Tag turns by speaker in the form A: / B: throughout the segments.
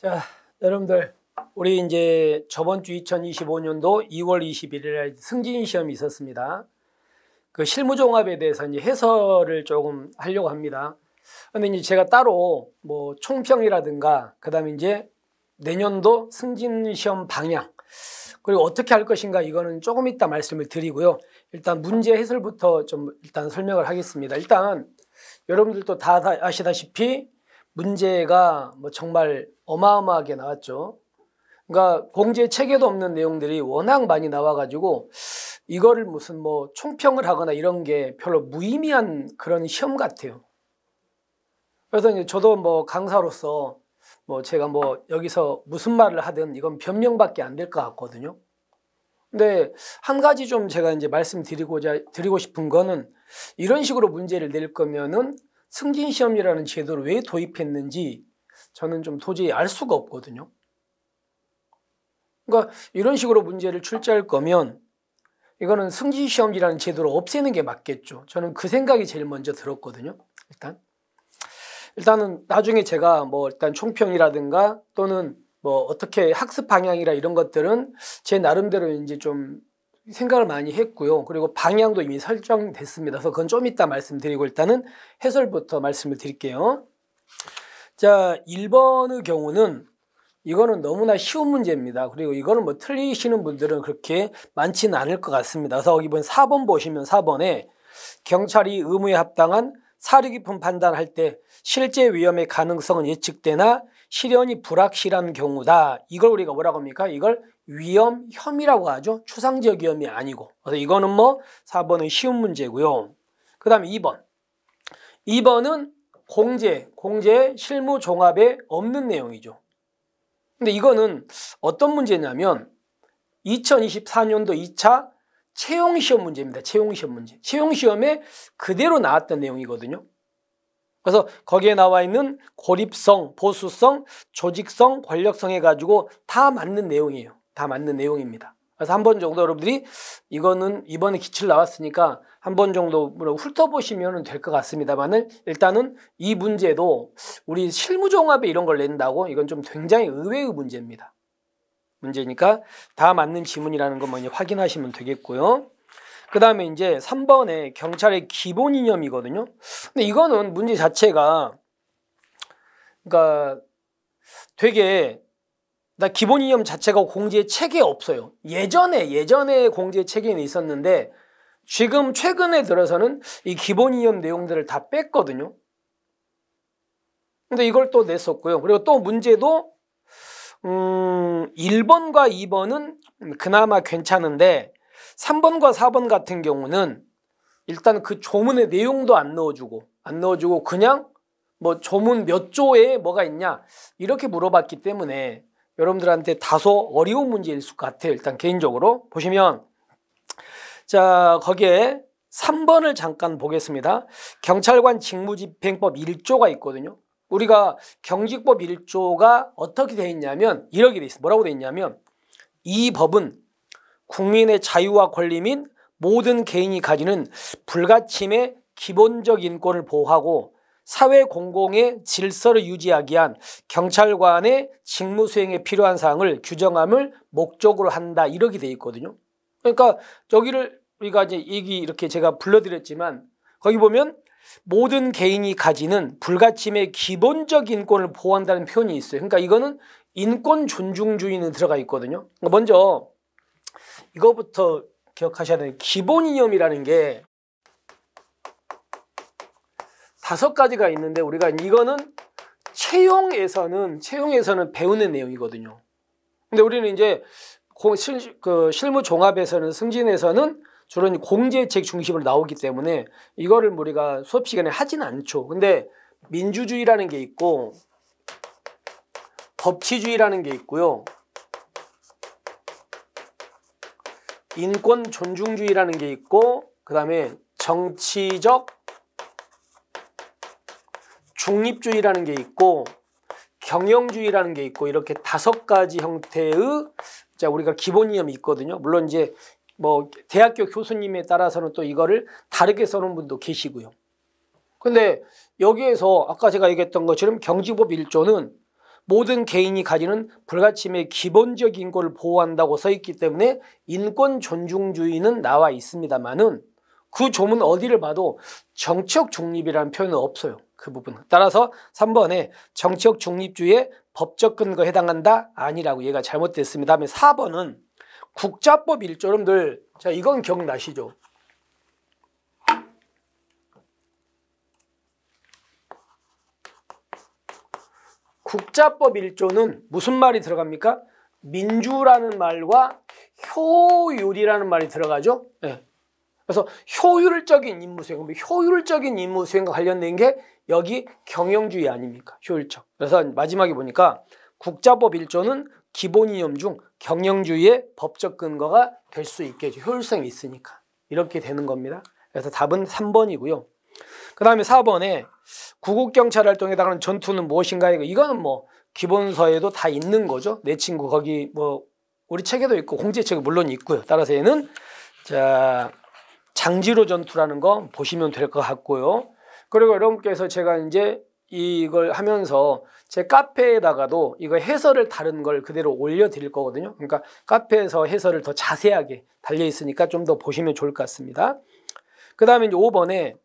A: 자, 여러분들, 우리 이제 저번 주 2025년도 2월 21일에 승진 시험이 있었습니다. 그 실무종합에 대해서 이제 해설을 조금 하려고 합니다. 근데 이제 제가 따로 뭐 총평이라든가, 그 다음에 이제 내년도 승진 시험 방향, 그리고 어떻게 할 것인가, 이거는 조금 이따 말씀을 드리고요. 일단 문제 해설부터 좀 일단 설명을 하겠습니다. 일단 여러분들도 다 아시다시피 문제가 뭐 정말 어마어마하게 나왔죠. 그러니까 공제 체계도 없는 내용들이 워낙 많이 나와가지고 이거를 무슨 뭐 총평을 하거나 이런 게 별로 무의미한 그런 시험 같아요. 그래서 이제 저도 뭐 강사로서 뭐 제가 뭐 여기서 무슨 말을 하든 이건 변명밖에 안 될 것 같거든요. 근데 한 가지 좀 제가 이제 드리고 싶은 거는, 이런 식으로 문제를 낼 거면은 승진 시험이라는 제도를 왜 도입했는지 저는 좀 도저히 알 수가 없거든요. 그러니까 이런 식으로 문제를 출제할 거면 이거는 승진 시험이라는 제도를 없애는 게 맞겠죠. 저는 그 생각이 제일 먼저 들었거든요. 일단은 나중에 제가 뭐 일단 총평이라든가 또는 뭐 어떻게 학습 방향이라 이런 것들은 제 나름대로 이제 좀 생각을 많이 했고요. 그리고 방향도 이미 설정됐습니다. 그래서 그건 좀 이따 말씀드리고 일단은 해설부터 말씀을 드릴게요. 자, 1번의 경우는 이거는 너무나 쉬운 문제입니다. 그리고 이거는 뭐 틀리시는 분들은 그렇게 많지는 않을 것 같습니다. 그래서 이번 4번 보시면 4번에 경찰이 의무에 합당한 사려 깊은 판단할 때 실제 위험의 가능성은 예측되나 실현이 불확실한 경우다. 이걸 우리가 뭐라고 합니까? 이걸 위험, 혐의라고 하죠. 추상적 위험이 아니고. 그래서 이거는 뭐 4번은 쉬운 문제고요. 그 다음에 2번. 2번은 공제 실무 종합에 없는 내용이죠. 근데 이거는 어떤 문제냐면 2024년도 2차 채용시험 문제입니다. 채용시험 문제. 채용시험에 그대로 나왔던 내용이거든요. 그래서 거기에 나와 있는 고립성, 보수성, 조직성, 권력성 해가지고 다 맞는 내용이에요. 다 맞는 내용입니다. 그래서 한 번 정도 여러분들이 이거는 이번에 기출 나왔으니까 한 번 정도 훑어보시면 될 것 같습니다만은, 일단은 이 문제도 우리 실무종합에 이런 걸 낸다고 이건 좀 굉장히 의외의 문제니까 다 맞는 지문이라는 것만 확인하시면 되겠고요. 그 다음에 이제 3번에 경찰의 기본 이념이거든요. 근데 이거는 문제 자체가 그러니까 되게 기본 이념 자체가 공제 체계에 없어요. 예전에 공제 체계는 있었는데 지금 최근에 들어서는 이 기본 이념 내용들을 다 뺐거든요. 근데 이걸 또 냈었고요. 그리고 또 문제도 1번과 2번은 그나마 괜찮은데 3번과 4번 같은 경우는 일단 그 조문의 내용도 안 넣어주고 그냥 뭐 조문 몇 조에 뭐가 있냐 이렇게 물어봤기 때문에 여러분들한테 다소 어려운 문제일 것 같아요. 일단 개인적으로 보시면, 자, 거기에 3번을 잠깐 보겠습니다. 경찰관 직무집행법 1조가 있거든요. 우리가 경직법 1조가 어떻게 되어 있냐면 이렇게 되어 있어요. 뭐라고 되어 있냐면, 이 법은 국민의 자유와 권리 및 모든 개인이 가지는 불가침의 기본적 인권을 보호하고 사회 공공의 질서를 유지하기 위한 경찰관의 직무 수행에 필요한 사항을 규정함을 목적으로 한다. 이렇게 되어 있거든요. 그러니까 여기를 우리가 이제 이렇게 제가 불러드렸지만 거기 보면 모든 개인이 가지는 불가침의 기본적 인권을 보호한다는 표현이 있어요. 그러니까 이거는 인권 존중주의는 들어가 있거든요. 먼저 이거부터 기억하셔야 돼요. 기본 이념이라는 게 5가지가 있는데 우리가 이거는 채용에서는 배우는 내용이거든요. 근데 우리는 이제 실무 종합에서는 승진에서는 주로 공제책 중심으로 나오기 때문에 이거를 우리가 수업 시간에 하진 않죠. 근데 민주주의라는 게 있고 법치주의라는 게 있고요. 인권 존중주의라는 게 있고, 그 다음에 정치적 중립주의라는 게 있고, 경영주의라는 게 있고, 이렇게 5가지 형태의 우리가 기본 이념이 있거든요. 물론 이제 뭐 대학교 교수님에 따라서는 또 이거를 다르게 써놓은 분도 계시고요. 근데 여기에서 아까 제가 얘기했던 것처럼 경직법 1조는 모든 개인이 가지는 불가침의 기본적 인권을 보호한다고 써 있기 때문에 인권 존중주의는 나와 있습니다만은 그 조문 어디를 봐도 정치적 중립이라는 표현은 없어요. 그 부분. 따라서 3번에 정치적 중립주의의 법적 근거에 해당한다? 아니라고 얘가 잘못됐습니다. 다음에 4번은 국자법 1조. 여러분들 자 이건 기억나시죠? 국자법 1조는 무슨 말이 들어갑니까? 민주라는 말과 효율이라는 말이 들어가죠. 네. 그래서 효율적인 임무 수행, 효율적인 임무 수행과 관련된 게 여기 경영주의 아닙니까? 효율적. 그래서 마지막에 보니까 국자법 1조는 기본 이념 중 경영주의의 법적 근거가 될 수 있게 효율성이 있으니까 이렇게 되는 겁니다. 그래서 답은 3번이고요. 그 다음에 4번에 구국경찰 활동에 해당하는 전투는 무엇인가? 이거는 뭐 기본서에도 다 있는 거죠. 내 친구 거기 뭐 우리 책에도 있고 공제책에 물론 있고요. 따라서 얘는 자 장지로 전투라는 거 보시면 될 것 같고요. 그리고 여러분께서 제가 이제 이걸 하면서 제 카페에다가도 이거 해설을 다른 걸 그대로 올려드릴 거거든요. 그러니까 카페에서 해설을 더 자세하게 달려 있으니까 좀 더 보시면 좋을 것 같습니다. 그 다음에 이제 5번에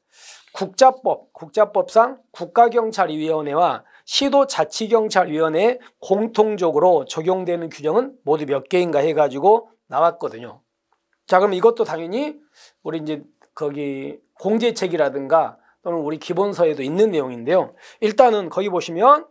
A: 국자법상 국가경찰위원회와 시도자치경찰위원회에 공통적으로 적용되는 규정은 모두 몇 개인가 해가지고 나왔거든요. 자, 그럼 이것도 당연히 우리 이제 거기 공제책이라든가 또는 우리 기본서에도 있는 내용인데요. 일단은 거기 보시면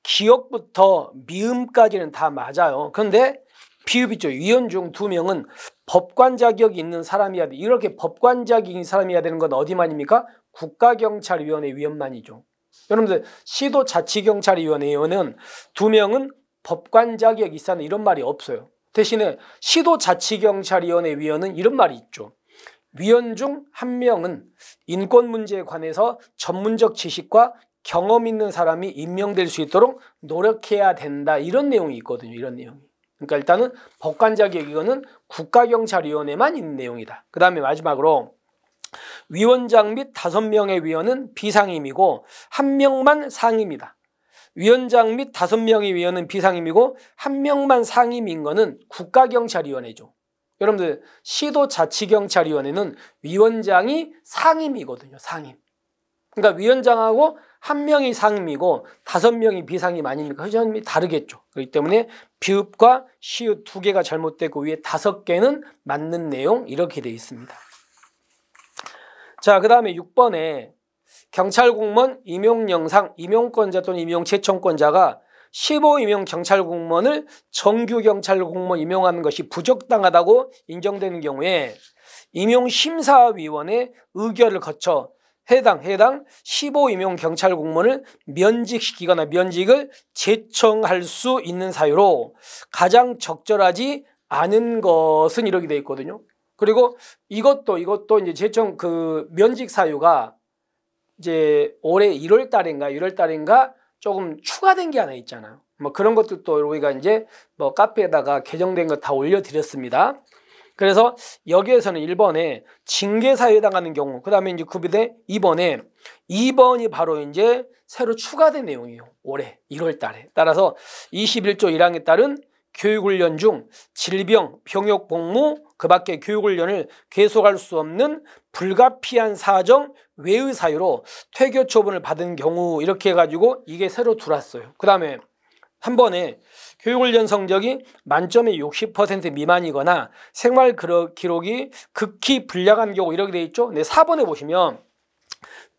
A: 기역부터 미음까지는 다 맞아요. 그런데 비읍 있죠. 위원 중 2명은 법관 자격이 있는 사람이어야 돼. 이렇게 법관 자격이 있는 사람이어야 되는 건 어디만입니까? 국가경찰위원회 위원만이죠. 여러분들 시도자치경찰위원회는 2명은 법관 자격이 있어야 하는 이런 말이 없어요. 대신에 시도자치경찰위원회 위원은 이런 말이 있죠. 위원 중 1명은 인권 문제에 관해서 전문적 지식과 경험 있는 사람이 임명될 수 있도록 노력해야 된다. 이런 내용이 있거든요. 이런 내용이. 그러니까 일단은 법관 자격 이거는 국가경찰위원회만 있는 내용이다. 그 다음에 마지막으로 위원장 및 5명의 위원은 비상임이고 1명만 상임이다. 위원장 및 5명의 위원은 비상임이고 1명만 상임인 거는 국가경찰위원회죠. 여러분들 시도자치경찰위원회는 위원장이 상임이거든요. 상임. 그러니까 위원장하고 1명이 상임이고 5명이 비상임 아닙니까? 회전이 다르겠죠. 그렇기 때문에 비읍과 시읍 2개가 잘못되고 위에 5개는 맞는 내용 이렇게 되어 있습니다. 자, 그 다음에 6번에 경찰공무원 임용영상, 임용권자 또는 임용채청권자가 15임용 경찰공무원을 정규경찰공무원 임용하는 것이 부적당하다고 인정되는 경우에 임용심사위원회 의결을 거쳐 해당 15임용 경찰공무원을 면직시키거나 면직을 재청할 수 있는 사유로 가장 적절하지 않은 것은 이렇게 되어 있거든요. 그리고 이것도 이제 재청 면직 사유가 이제 올해 1월 달인가 조금 추가된 게 하나 있잖아요. 뭐 그런 것들도 우리가 이제 뭐 카페에다가 개정된 거 다 올려드렸습니다. 그래서 여기에서는 1번에 징계사유에 해당하는 경우, 그 다음에 이제 급여대 2번이 바로 이제 새로 추가된 내용이에요. 올해 1월 달에. 따라서 21조 1항에 따른 교육훈련 중 질병, 병역, 복무, 그 밖에 교육훈련을 계속할 수 없는 불가피한 사정 외의 사유로 퇴교 처분을 받은 경우 이렇게 해가지고 이게 새로 들어왔어요. 그 다음에 한 번에 교육훈련 성적이 만점의 60% 미만이거나 생활 기록이 극히 불량한 경우 이렇게 돼 있죠. 네, 4번에 보시면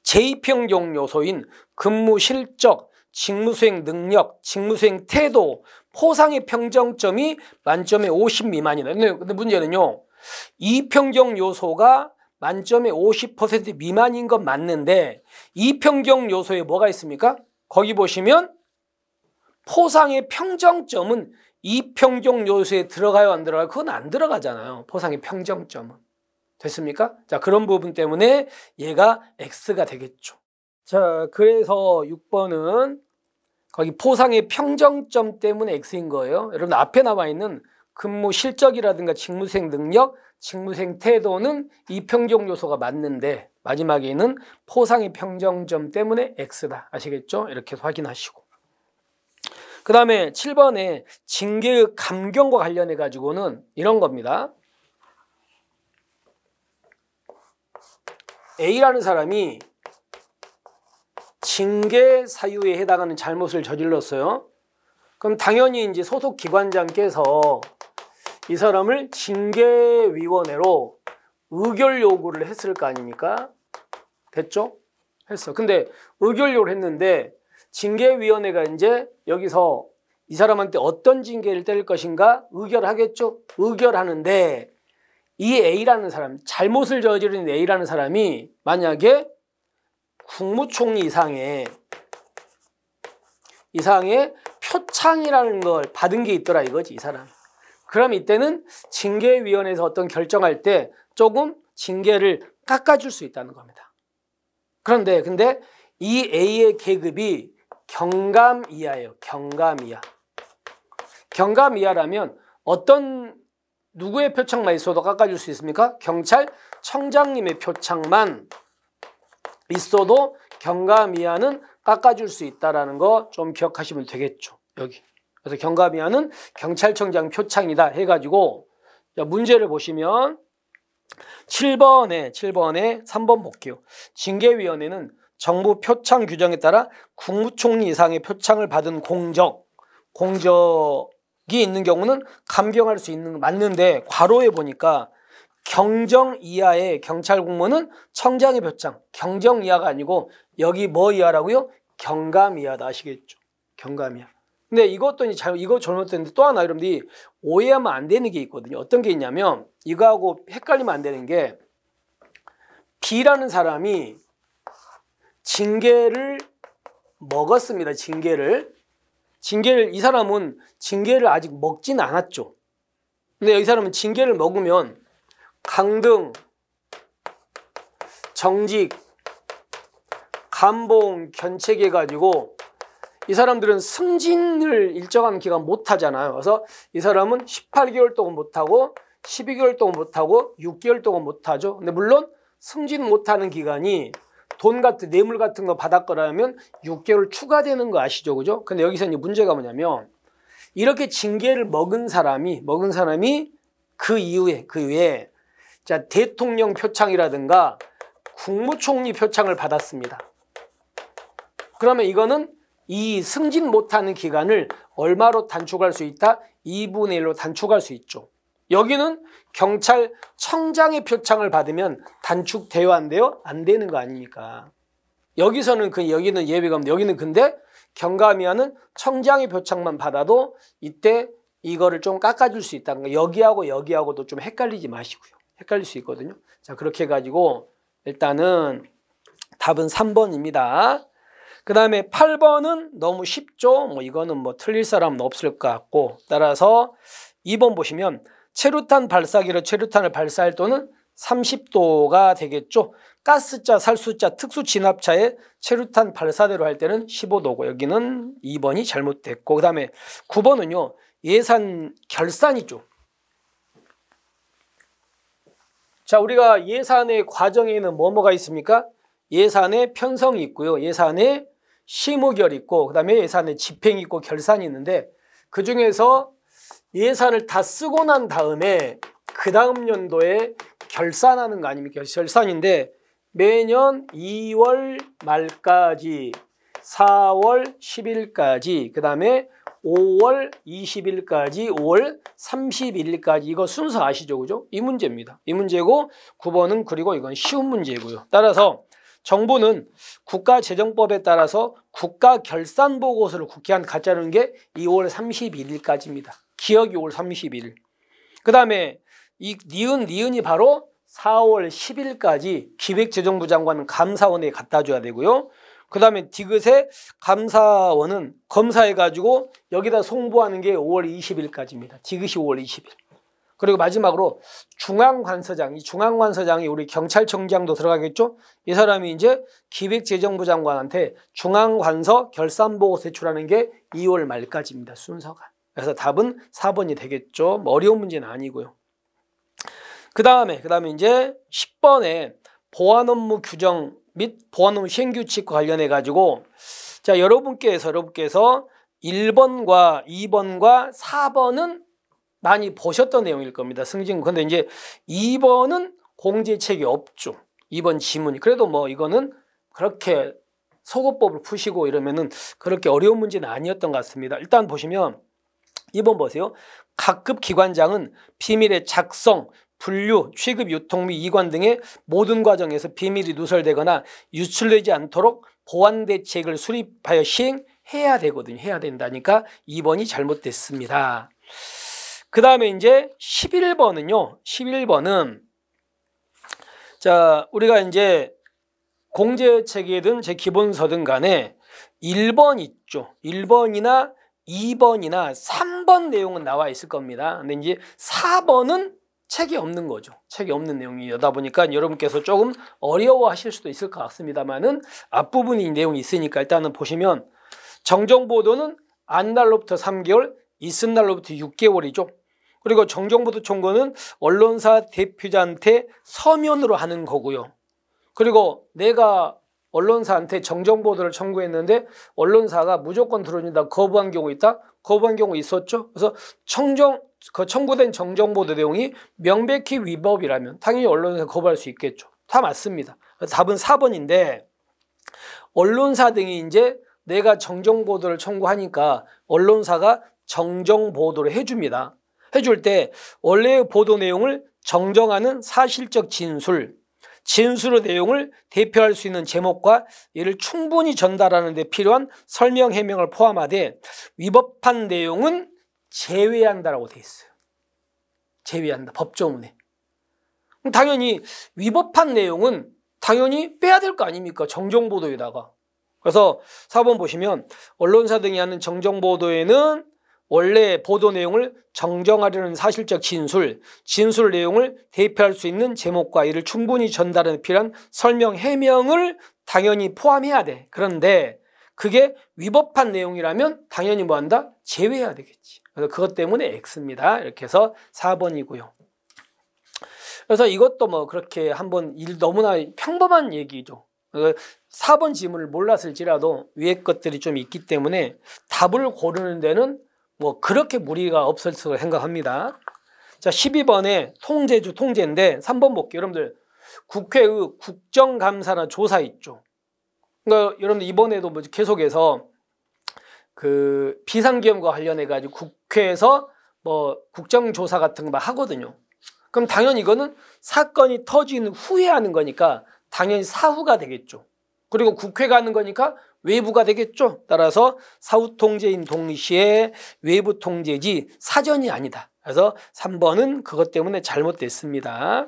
A: 제2평경 요소인 근무 실적, 직무수행 능력, 직무수행 태도, 포상의 평정점이 만점의 50 미만이다. 근데 문제는요. 이평경 요소가 만점의 50% 미만인 건 맞는데 이평경 요소에 뭐가 있습니까? 거기 보시면 포상의 평정점은 이평경 요소에 들어가요, 안 들어가요? 그건 안 들어가잖아요. 포상의 평정점은. 됐습니까? 자, 그런 부분 때문에 얘가 X가 되겠죠. 자, 그래서 6번은 거기 포상의 평정점 때문에 X인 거예요. 여러분 앞에 나와 있는 근무 실적이라든가 직무수행 능력, 직무수행 태도는 이평경 요소가 맞는데 마지막에는 포상의 평정점 때문에 X다. 아시겠죠? 이렇게 해서 확인하시고. 그 다음에 7번에 징계의 감경과 관련해 가지고는 이런 겁니다. A라는 사람이 징계 사유에 해당하는 잘못을 저질렀어요. 그럼 당연히 이제 소속 기관장께서 이 사람을 징계위원회로 의결 요구를 했을 거 아닙니까? 됐죠? 했어. 근데 의결 요구를 했는데 징계위원회가 이제 여기서 이 사람한테 어떤 징계를 때릴 것인가 의결하겠죠? 의결하는데 이 A라는 사람, 잘못을 저지른 A라는 사람이 만약에 국무총리 이상의 표창이라는 걸 받은 게 있더라 이거지, 이 사람. 그럼 이때는 징계위원회에서 어떤 결정할 때 조금 징계를 깎아줄 수 있다는 겁니다. 그런데 근데 이 A의 계급이 경감 이하예요. 경감 이하. 경감 이하라면 어떤 누구의 표창만 있어도 깎아줄 수 있습니까? 경찰청장님의 표창만 있어도 경감 이하는 깎아줄 수 있다는 거 좀 기억하시면 되겠죠. 여기. 그래서 경감 이하는 경찰청장 표창이다 해가지고 문제를 보시면 7번에 3번 볼게요. 징계위원회는 정부 표창 규정에 따라 국무총리 이상의 표창을 받은 공적이 있는 경우는 감경할 수 있는 거 맞는데 괄호에 보니까 경정 이하의 경찰 공무원은 청장의 표창, 경정 이하가 아니고 여기 뭐 이하라고요? 경감 이하다 아시겠죠? 경감 이하. 근데 이것도 이제 이거 잘못됐는데 또 하나 여러분들이 오해하면 안 되는 게 있거든요. 어떤 게 있냐면 이거하고 헷갈리면 안 되는 게 B라는 사람이 징계를 먹었습니다. 징계를 이 사람은 징계를 아직 먹진 않았죠. 근데 이 사람은 징계를 먹으면 강등, 정직, 감봉, 견책해 가지고 이 사람들은 승진을 일정한 기간 못 하잖아요. 그래서 이 사람은 18개월 동안 못 하고 12개월 동안 못 하고 6개월 동안 못 하죠. 근데 물론 승진 못 하는 기간이 돈 같은 뇌물 같은 거 받았거라면 6개월 추가되는 거 아시죠? 그죠? 근데 여기서 이제 문제가 뭐냐면 이렇게 징계를 먹은 사람이 그 이후에 자, 대통령 표창이라든가 국무총리 표창을 받았습니다. 그러면 이거는 이 승진 못하는 기간을 얼마로 단축할 수 있다? 2분의 1로 단축할 수 있죠. 여기는 경찰청장의 표창을 받으면 단축돼요, 안 돼요? 안 되는 거 아닙니까? 여기서는 여기는 예외가 없는데 여기는 근데 경감이하는 청장의 표창만 받아도 이때 이거를 좀 깎아줄 수 있다는 거. 여기하고도 좀 헷갈리지 마시고요. 헷갈릴 수 있거든요. 자, 그렇게 해가지고 일단은 답은 3번입니다. 그 다음에 8번은 너무 쉽죠. 이거는 틀릴 사람은 없을 것 같고 따라서 2번 보시면 체류탄 발사기로 체류탄을 발사할 도는 30도가 되겠죠. 가스차, 살수차, 특수진압차에 체류탄 발사대로 할 때는 15도고 여기는 2번이 잘못됐고 그 다음에 9번은요. 예산 결산이죠. 자, 우리가 예산의 과정에는 뭐가 있습니까? 예산의 편성이 있고요. 예산의 심의결이 있고 그 다음에 예산의 집행이 있고 결산이 있는데 그중에서 예산을 다 쓰고 난 다음에 그 다음 연도에 결산하는 거 아닙니까? 결산인데 매년 2월 말까지 4월 10일까지 그 다음에 5월 20일까지 5월 31일까지 이거 순서 아시죠? 그죠? 이 문제입니다. 이 문제고 9번은 그리고 이건 쉬운 문제고요. 따라서 정부는 국가재정법에 따라서 국가결산보고서를 국회한테 갖다 주는 게 2월 31일까지입니다. 기억이 5월 31일. 그 다음에 이 니은이 바로 4월 10일까지 기획재정부 장관은 감사원에 갖다 줘야 되고요. 그 다음에 디귿의 감사원은 검사해가지고 여기다 송부하는 게 5월 20일까지입니다. 디귿이 5월 20일. 그리고 마지막으로 중앙관서장, 이 중앙관서장이 우리 경찰청장도 들어가겠죠? 이 사람이 이제 기획재정부 장관한테 중앙관서 결산보고 제출하는 게 2월 말까지입니다. 순서가. 그래서 답은 4번이 되겠죠. 어려운 문제는 아니고요. 그 다음에 이제 10번에 보안업무 규정 및 보안업무 시행규칙과 관련해 가지고 자 여러분께서 1번과 2번과 4번은 많이 보셨던 내용일 겁니다. 승진. 근데 이제 2번은 공제책이 없죠. 2번 지문이. 그래도 뭐 이거는 그렇게 소거법을 푸시고 이러면은 그렇게 어려운 문제는 아니었던 것 같습니다. 일단 보시면 2번 보세요. 각급 기관장은 비밀의 작성, 분류, 취급, 유통 및 이관 등의 모든 과정에서 비밀이 누설되거나 유출되지 않도록 보안 대책을 수립하여 시행해야 되거든요. 해야 된다니까 2번이 잘못됐습니다. 그 다음에 이제 11번은요. 11번은 자, 우리가 이제 공제책이든 제 기본서든 간에 1번 있죠. 1번이나 2번이나 3번 내용은 나와 있을 겁니다. 근데 이제 4번은 책이 없는 거죠. 책이 없는 내용이다 보니까 여러분께서 조금 어려워하실 수도 있을 것 같습니다만은 앞부분이 내용이 있으니까 일단은 보시면 정정보도는 안 날로부터 3개월, 있은 날로부터 6개월이죠. 그리고 정정보도 청구는 언론사 대표자한테 서면으로 하는 거고요. 그리고 내가 언론사한테 정정보도를 청구했는데 언론사가 무조건 들어준다 거부한 경우 있다? 거부한 경우 있었죠. 그래서 청구된 정정보도 내용이 명백히 위법이라면 당연히 언론사가 거부할 수 있겠죠. 다 맞습니다. 답은 4번인데 언론사 등이 이제 내가 정정보도를 청구하니까 언론사가 정정보도를 해줍니다. 해줄 때 원래의 보도 내용을 정정하는 사실적 진술의 내용을 대표할 수 있는 제목과 이를 충분히 전달하는 데 필요한 설명 해명을 포함하되 위법한 내용은 제외한다라고 돼 있어요. 제외한다. 법조문에. 당연히 위법한 내용은 당연히 빼야 될 거 아닙니까? 정정보도에다가. 그래서 4번 보시면 언론사 등이 하는 정정보도에는 원래 보도 내용을 정정하려는 사실적 진술 내용을 대표할 수 있는 제목과 이를 충분히 전달하는 필요한 설명, 해명을 당연히 포함해야 돼. 그런데 그게 위법한 내용이라면 당연히 뭐 한다? 제외해야 되겠지. 그래서 그것 때문에 X입니다. 이렇게 해서 4번이고요. 그래서 이것도 뭐 그렇게 한번 너무나 평범한 얘기죠. 4번 지문을 몰랐을지라도 위에 것들이 좀 있기 때문에 답을 고르는 데는 뭐 그렇게 무리가 없을 거라고 생각합니다. 자, 12번에 통제인데 3번 볼게요. 여러분들 국회의 국정감사나 조사 있죠. 그러니까 여러분들 이번에도 뭐 계속해서 그 비상계엄과 관련해 가지고 국회에서 뭐 국정조사 같은 거 막 하거든요. 그럼 당연히 이거는 사건이 터진 후에 하는 거니까 당연히 사후가 되겠죠. 그리고 국회가 하는 거니까 외부가 되겠죠. 따라서 사후 통제인 동시에 외부 통제지 사전이 아니다. 그래서 3번은 그것 때문에 잘못됐습니다.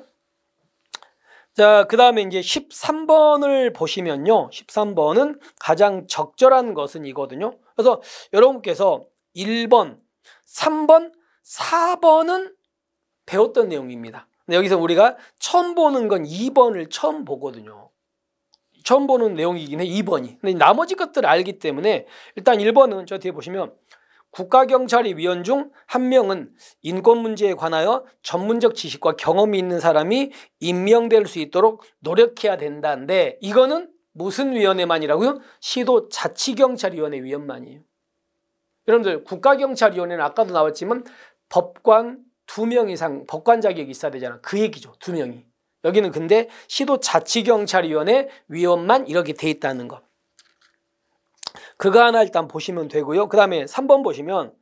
A: 자, 그 다음에 이제 13번을 보시면요. 13번은 가장 적절한 것은 이거든요. 그래서 여러분께서 1번, 3번, 4번은 배웠던 내용입니다. 근데 여기서 우리가 처음 보는 건 2번을 처음 보거든요. 처음 보는 내용이긴 해, 2번이. 근데 나머지 것들을 알기 때문에 일단 1번은 저 뒤에 보시면 국가경찰의 위원 중 한 명은 인권 문제에 관하여 전문적 지식과 경험이 있는 사람이 임명될 수 있도록 노력해야 된다는데 이거는 무슨 위원회만이라고요? 시도자치경찰위원회 위원만이에요. 여러분들 국가경찰위원회는 아까도 나왔지만 법관 2명 이상 법관 자격이 있어야 되잖아. 그 얘기죠. 2명이. 여기는 근데 시도자치경찰위원회 위원만 이렇게 돼 있다는 거. 그거 하나 일단 보시면 되고요. 그 다음에 3번 보시면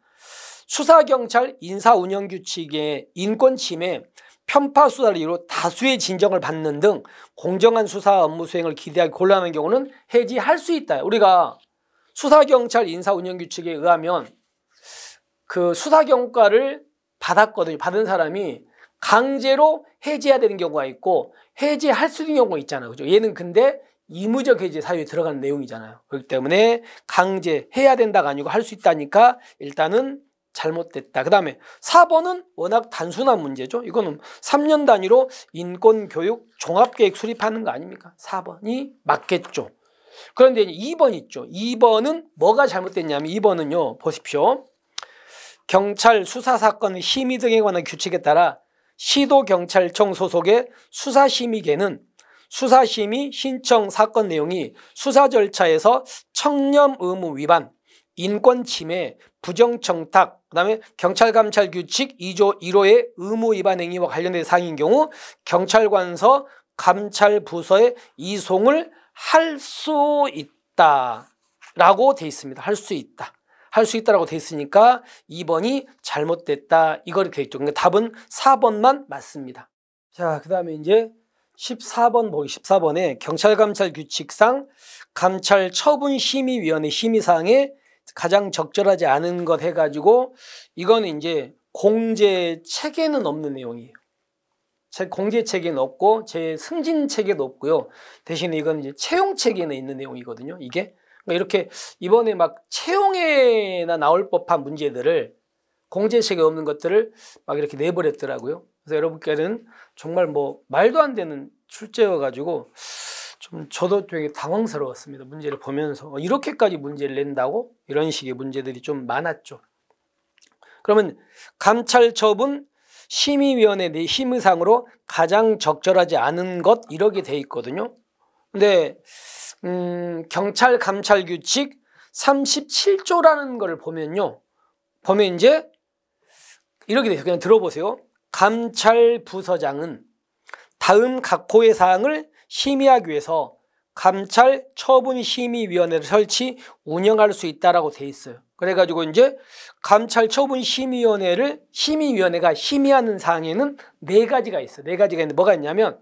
A: 수사경찰 인사운영규칙의 인권침해, 편파수사를 이유로 다수의 진정을 받는 등 공정한 수사 업무 수행을 기대하기 곤란한 경우는 해지할 수 있다. 우리가 수사경찰 인사운영규칙에 의하면 그 수사경과를 받았거든요. 받은 사람이 강제로 해지해야 되는 경우가 있고 해지할 수 있는 경우가 있잖아요. 그죠? 얘는 근데 의무적 해지 사유에 들어가는 내용이잖아요. 그렇기 때문에 강제해야 된다가 아니고 할 수 있다니까 일단은 잘못됐다. 그 다음에 4번은 워낙 단순한 문제죠. 이거는 3년 단위로 인권교육 종합계획 수립하는 거 아닙니까? 4번이 맞겠죠. 그런데 2번 있죠. 2번은 뭐가 잘못됐냐면 2번은요. 보십시오. 경찰 수사사건의 심의 등에 관한 규칙에 따라 시도경찰청 소속의 수사심의계는 수사심의 신청 사건 내용이 수사 절차에서 청렴 의무 위반, 인권 침해, 부정 청탁, 그다음에 경찰 감찰 규칙 2조 1호의 의무 위반 행위와 관련된 사항인 경우 경찰관서 감찰 부서에 이송을 할 수 있다라고 돼 있습니다. 할 수 있다. 할 수 있다라고 돼 있으니까 2번이 잘못됐다. 이걸 돼 있죠. 그러니까 답은 4번만 맞습니다. 자, 그다음에 이제 14번 보기 14번에 경찰감찰 규칙상 감찰 처분심의위원회 심의사항에 가장 적절하지 않은 것 해가지고 이거는 이제 공제 체계는 없는 내용이에요. 공제 체계는 없고 제 승진 체계도 없고요. 대신에 이건 이제 채용 체계는 있는 내용이거든요. 이게 그러니까 이렇게 이번에 막 채용에나 나올 법한 문제들을 공제 체계 없는 것들을 막 이렇게 내버렸더라고요. 그래서 여러분께는 정말 뭐 말도 안 되는 출제여가지고 좀 저도 되게 당황스러웠습니다. 문제를 보면서 이렇게까지 문제를 낸다고? 이런 식의 문제들이 좀 많았죠. 그러면 감찰 처분 심의위원회 내 심의상으로 가장 적절하지 않은 것 이렇게 돼 있거든요. 근데 경찰 감찰 규칙 37조라는 걸 보면요. 보면 이제 이렇게 돼요. 그냥 들어보세요. 감찰 부서장은 다음 각 호의 사항을 심의하기 위해서 감찰 처분 심의위원회를 설치 운영할 수 있다라고 돼 있어요. 그래가지고 이제 감찰 처분 심의위원회가 심의하는 사항에는 4가지가 있어요. 4가지가 있는데 뭐가 있냐면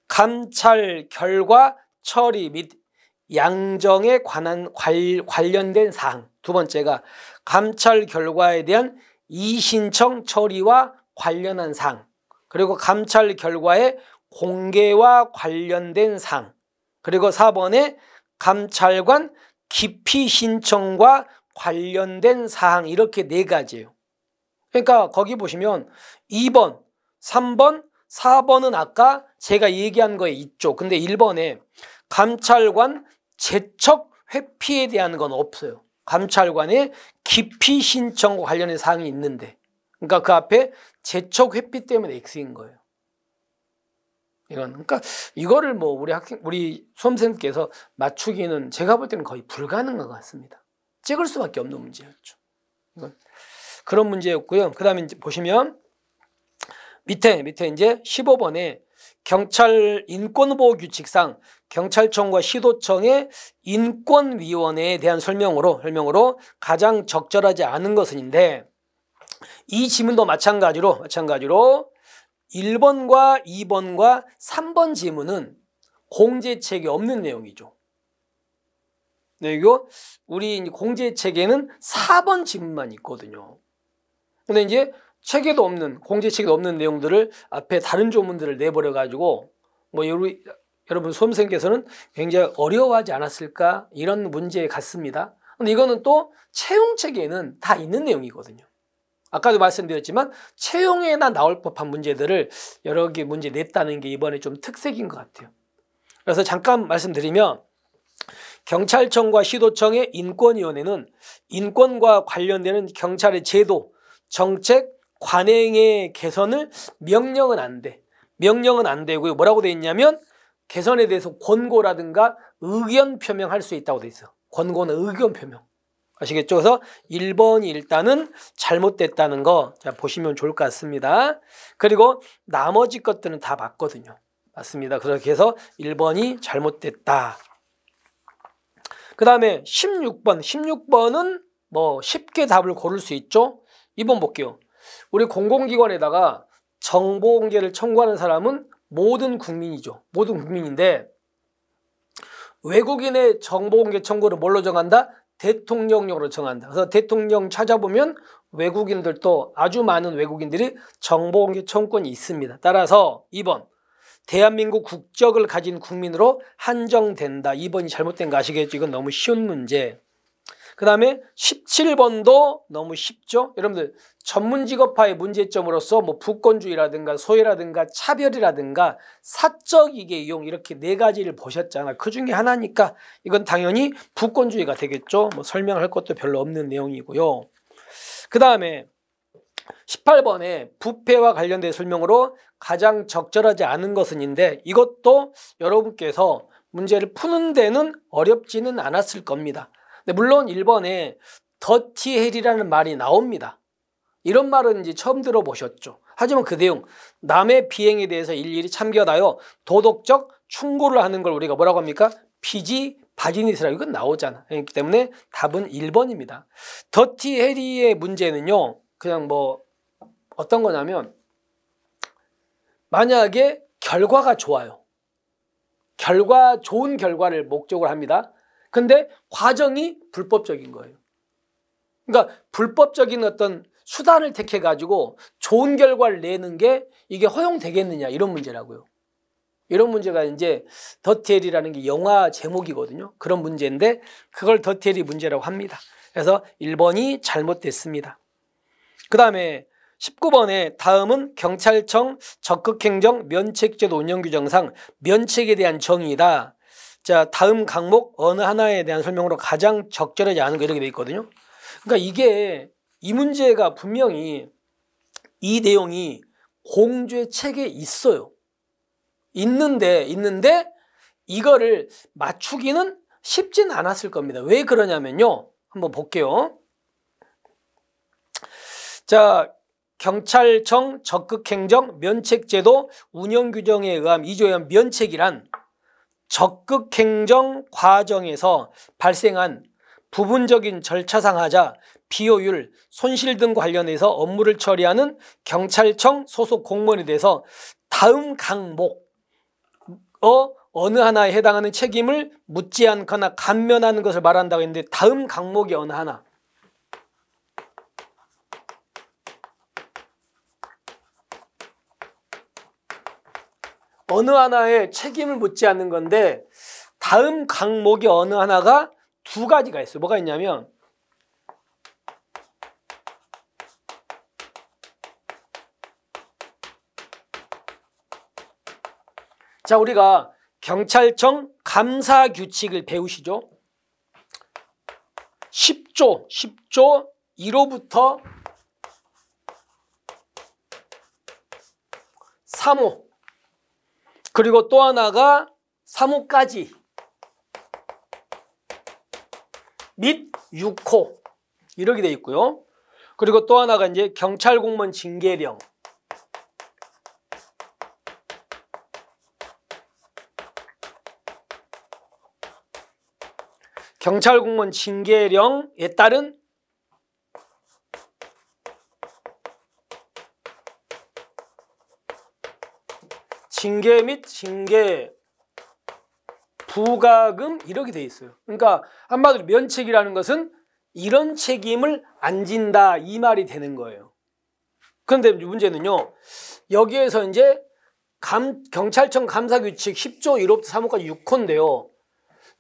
A: 감찰 결과 처리 및 양정에 관련된 사항. 두 번째가 감찰 결과에 대한 이신청 처리와 관련한 사항. 그리고 감찰 결과의 공개와 관련된 사항. 그리고 4번에 감찰관 기피 신청과 관련된 사항. 이렇게 4가지예요. 그러니까 거기 보시면 2번, 3번, 4번은 아까 제가 얘기한 거에 있죠. 근데 1번에 감찰관 제척 회피에 대한 건 없어요. 감찰관의 기피 신청과 관련된 사항이 있는데, 그러니까 그 앞에 제척 회피 때문에 X인 거예요. 그러니까 이거를 뭐 우리 수험생께서 맞추기는 제가 볼 때는 거의 불가능한 것 같습니다. 찍을 수밖에 없는 문제였죠. 이건 그런 문제였고요. 그 다음에 이제 보시면 밑에 이제 15번에 경찰 인권보호 규칙상 경찰청과 시도청의 인권위원회에 대한 설명으로 가장 적절하지 않은 것은인데, 이 지문도 마찬가지로 1번과 2번과 3번 지문은 공제책이 없는 내용이죠. 네, 이거 우리 공제책에는 4번 지문만 있거든요. 근데 이제 체계도 없는, 공제책도 없는 내용들을 앞에 다른 조문들을 내버려가지고 뭐 여러분 수험생께서는 굉장히 어려워하지 않았을까, 이런 문제 같습니다. 근데 이거는 또 채용 체계에는 다 있는 내용이거든요. 아까도 말씀드렸지만 채용에나 나올 법한 문제들을 여러 개 문제 냈다는 게 이번에 좀 특색인 것 같아요. 그래서 잠깐 말씀드리면 경찰청과 시도청의 인권위원회는 인권과 관련되는 경찰의 제도, 정책, 관행의 개선을 명령은 안 돼. 명령은 안 되고요. 뭐라고 돼 있냐면 개선에 대해서 권고라든가 의견 표명할 수 있다고 돼 있어요. 권고는 의견 표명. 아시겠죠? 그래서 1번이 일단은 잘못됐다는 거 보시면 좋을 것 같습니다. 그리고 나머지 것들은 다 맞거든요. 맞습니다. 그렇게 해서 1번이 잘못됐다. 그 다음에 16번은 뭐 쉽게 답을 고를 수 있죠. 2번 볼게요. 우리 공공기관에다가 정보공개를 청구하는 사람은 모든 국민이죠. 모든 국민인데 외국인의 정보공개 청구를 뭘로 정한다? 대통령령으로 정한다. 그래서 대통령 찾아보면 외국인들도, 아주 많은 외국인들이 정보공개 청구권이 있습니다. 따라서 2번 대한민국 국적을 가진 국민으로 한정된다. 2번이 잘못된 거 아시겠죠? 이건 너무 쉬운 문제. 그 다음에 17번도 너무 쉽죠? 여러분들 전문직업화의 문제점으로서 뭐 부권주의라든가 소외라든가 차별이라든가 사적 이익의 이용, 이렇게 4가지를 보셨잖아. 그 중에 하나니까 이건 당연히 부권주의가 되겠죠. 뭐 설명할 것도 별로 없는 내용이고요. 그 다음에 18번에 부패와 관련된 설명으로 가장 적절하지 않은 것은인데, 이것도 여러분께서 문제를 푸는 데는 어렵지는 않았을 겁니다. 물론 1번에 더티 헬이라는 말이 나옵니다. 이런 말은 이제 처음 들어보셨죠. 하지만 그 내용, 남의 비행에 대해서 일일이 참견하여 도덕적 충고를 하는 걸 우리가 뭐라고 합니까? 피지 바지니스라고 이건 나오잖아. 그렇기 때문에 답은 1번입니다. 더티 해리의 문제는요, 그냥 뭐 어떤 거냐면, 만약에 결과가 좋아요. 좋은 결과를 목적으로 합니다. 근데 과정이 불법적인 거예요. 그러니까 불법적인 어떤 수단을 택해 가지고 좋은 결과를 내는 게 이게 허용되겠느냐, 이런 문제라고요. 이런 문제가 이제 더티헬이라는 게 영화 제목이거든요. 그런 문제인데 그걸 더티헬이 문제라고 합니다. 그래서 1번이 잘못됐습니다. 그 다음에 19번에 다음은 경찰청 적극행정 면책제도 운영규정상 면책에 대한 정의이다. 자, 다음 강목 어느 하나에 대한 설명으로 가장 적절하지 않은 거 이렇게 돼 있거든요. 그러니까 이게 이 문제가 분명히 이 내용이 공죄 책에 있어요. 있는데 이거를 맞추기는 쉽지는 않았을 겁니다. 왜 그러냐면요. 한번 볼게요. 자, 경찰청 적극행정 면책제도 운영규정에 의한 2조에 의한 면책이란 적극행정 과정에서 발생한 부분적인 절차상 하자, 비효율, 손실 등 관련해서 업무를 처리하는 경찰청 소속 공무원에 대해서 다음 강목 어느 하나에 해당하는 책임을 묻지 않거나 감면하는 것을 말한다고 했는데 다음 강목이 어느 하나? 어느 하나에 책임을 묻지 않는 건데 다음 강목이 어느 하나가 두 가지가 있어요. 뭐가 있냐면 자, 우리가 경찰청 감사규칙을 배우시죠? 10조 1호부터 3호 그리고 또 하나가 3호까지 및 6호 이렇게 돼 있고요. 그리고 또 하나가 이제 경찰공무원 징계령 경찰공무원 징계령에 따른 징계 및 징계 부과금 이렇게 돼 있어요. 그러니까 한마디로 면책이라는 것은 이런 책임을 안 진다 이 말이 되는 거예요. 그런데 문제는요. 여기에서 이제 경찰청 감사규칙 10조 1호부터 3호까지 6호인데요.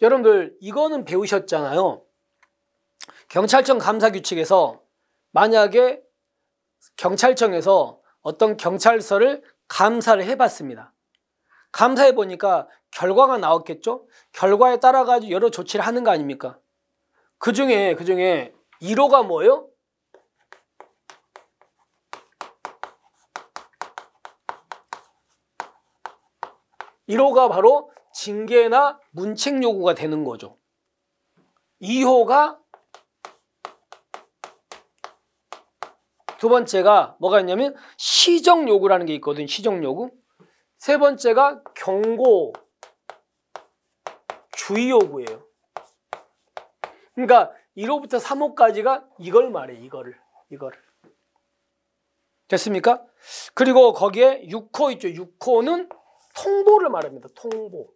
A: 여러분들 이거는 배우셨잖아요. 경찰청 감사규칙에서 만약에 경찰청에서 어떤 경찰서를 감사를 해봤습니다. 감사해 보니까 결과가 나왔겠죠. 결과에 따라 가지고 여러 조치를 하는 거 아닙니까? 그 중에 1호가 뭐예요? (1호가) 바로 징계나 문책 요구가 되는 거죠. 2호가 두 번째가 뭐가 있냐면 시정 요구라는 게 있거든요. 시정 요구. 세 번째가 경고 주의 요구예요. 그러니까 1호부터 3호까지가 이걸 말해. 이거를. 됐습니까? 그리고 거기에 6호 있죠. 6호는 통보를 말합니다. 통보.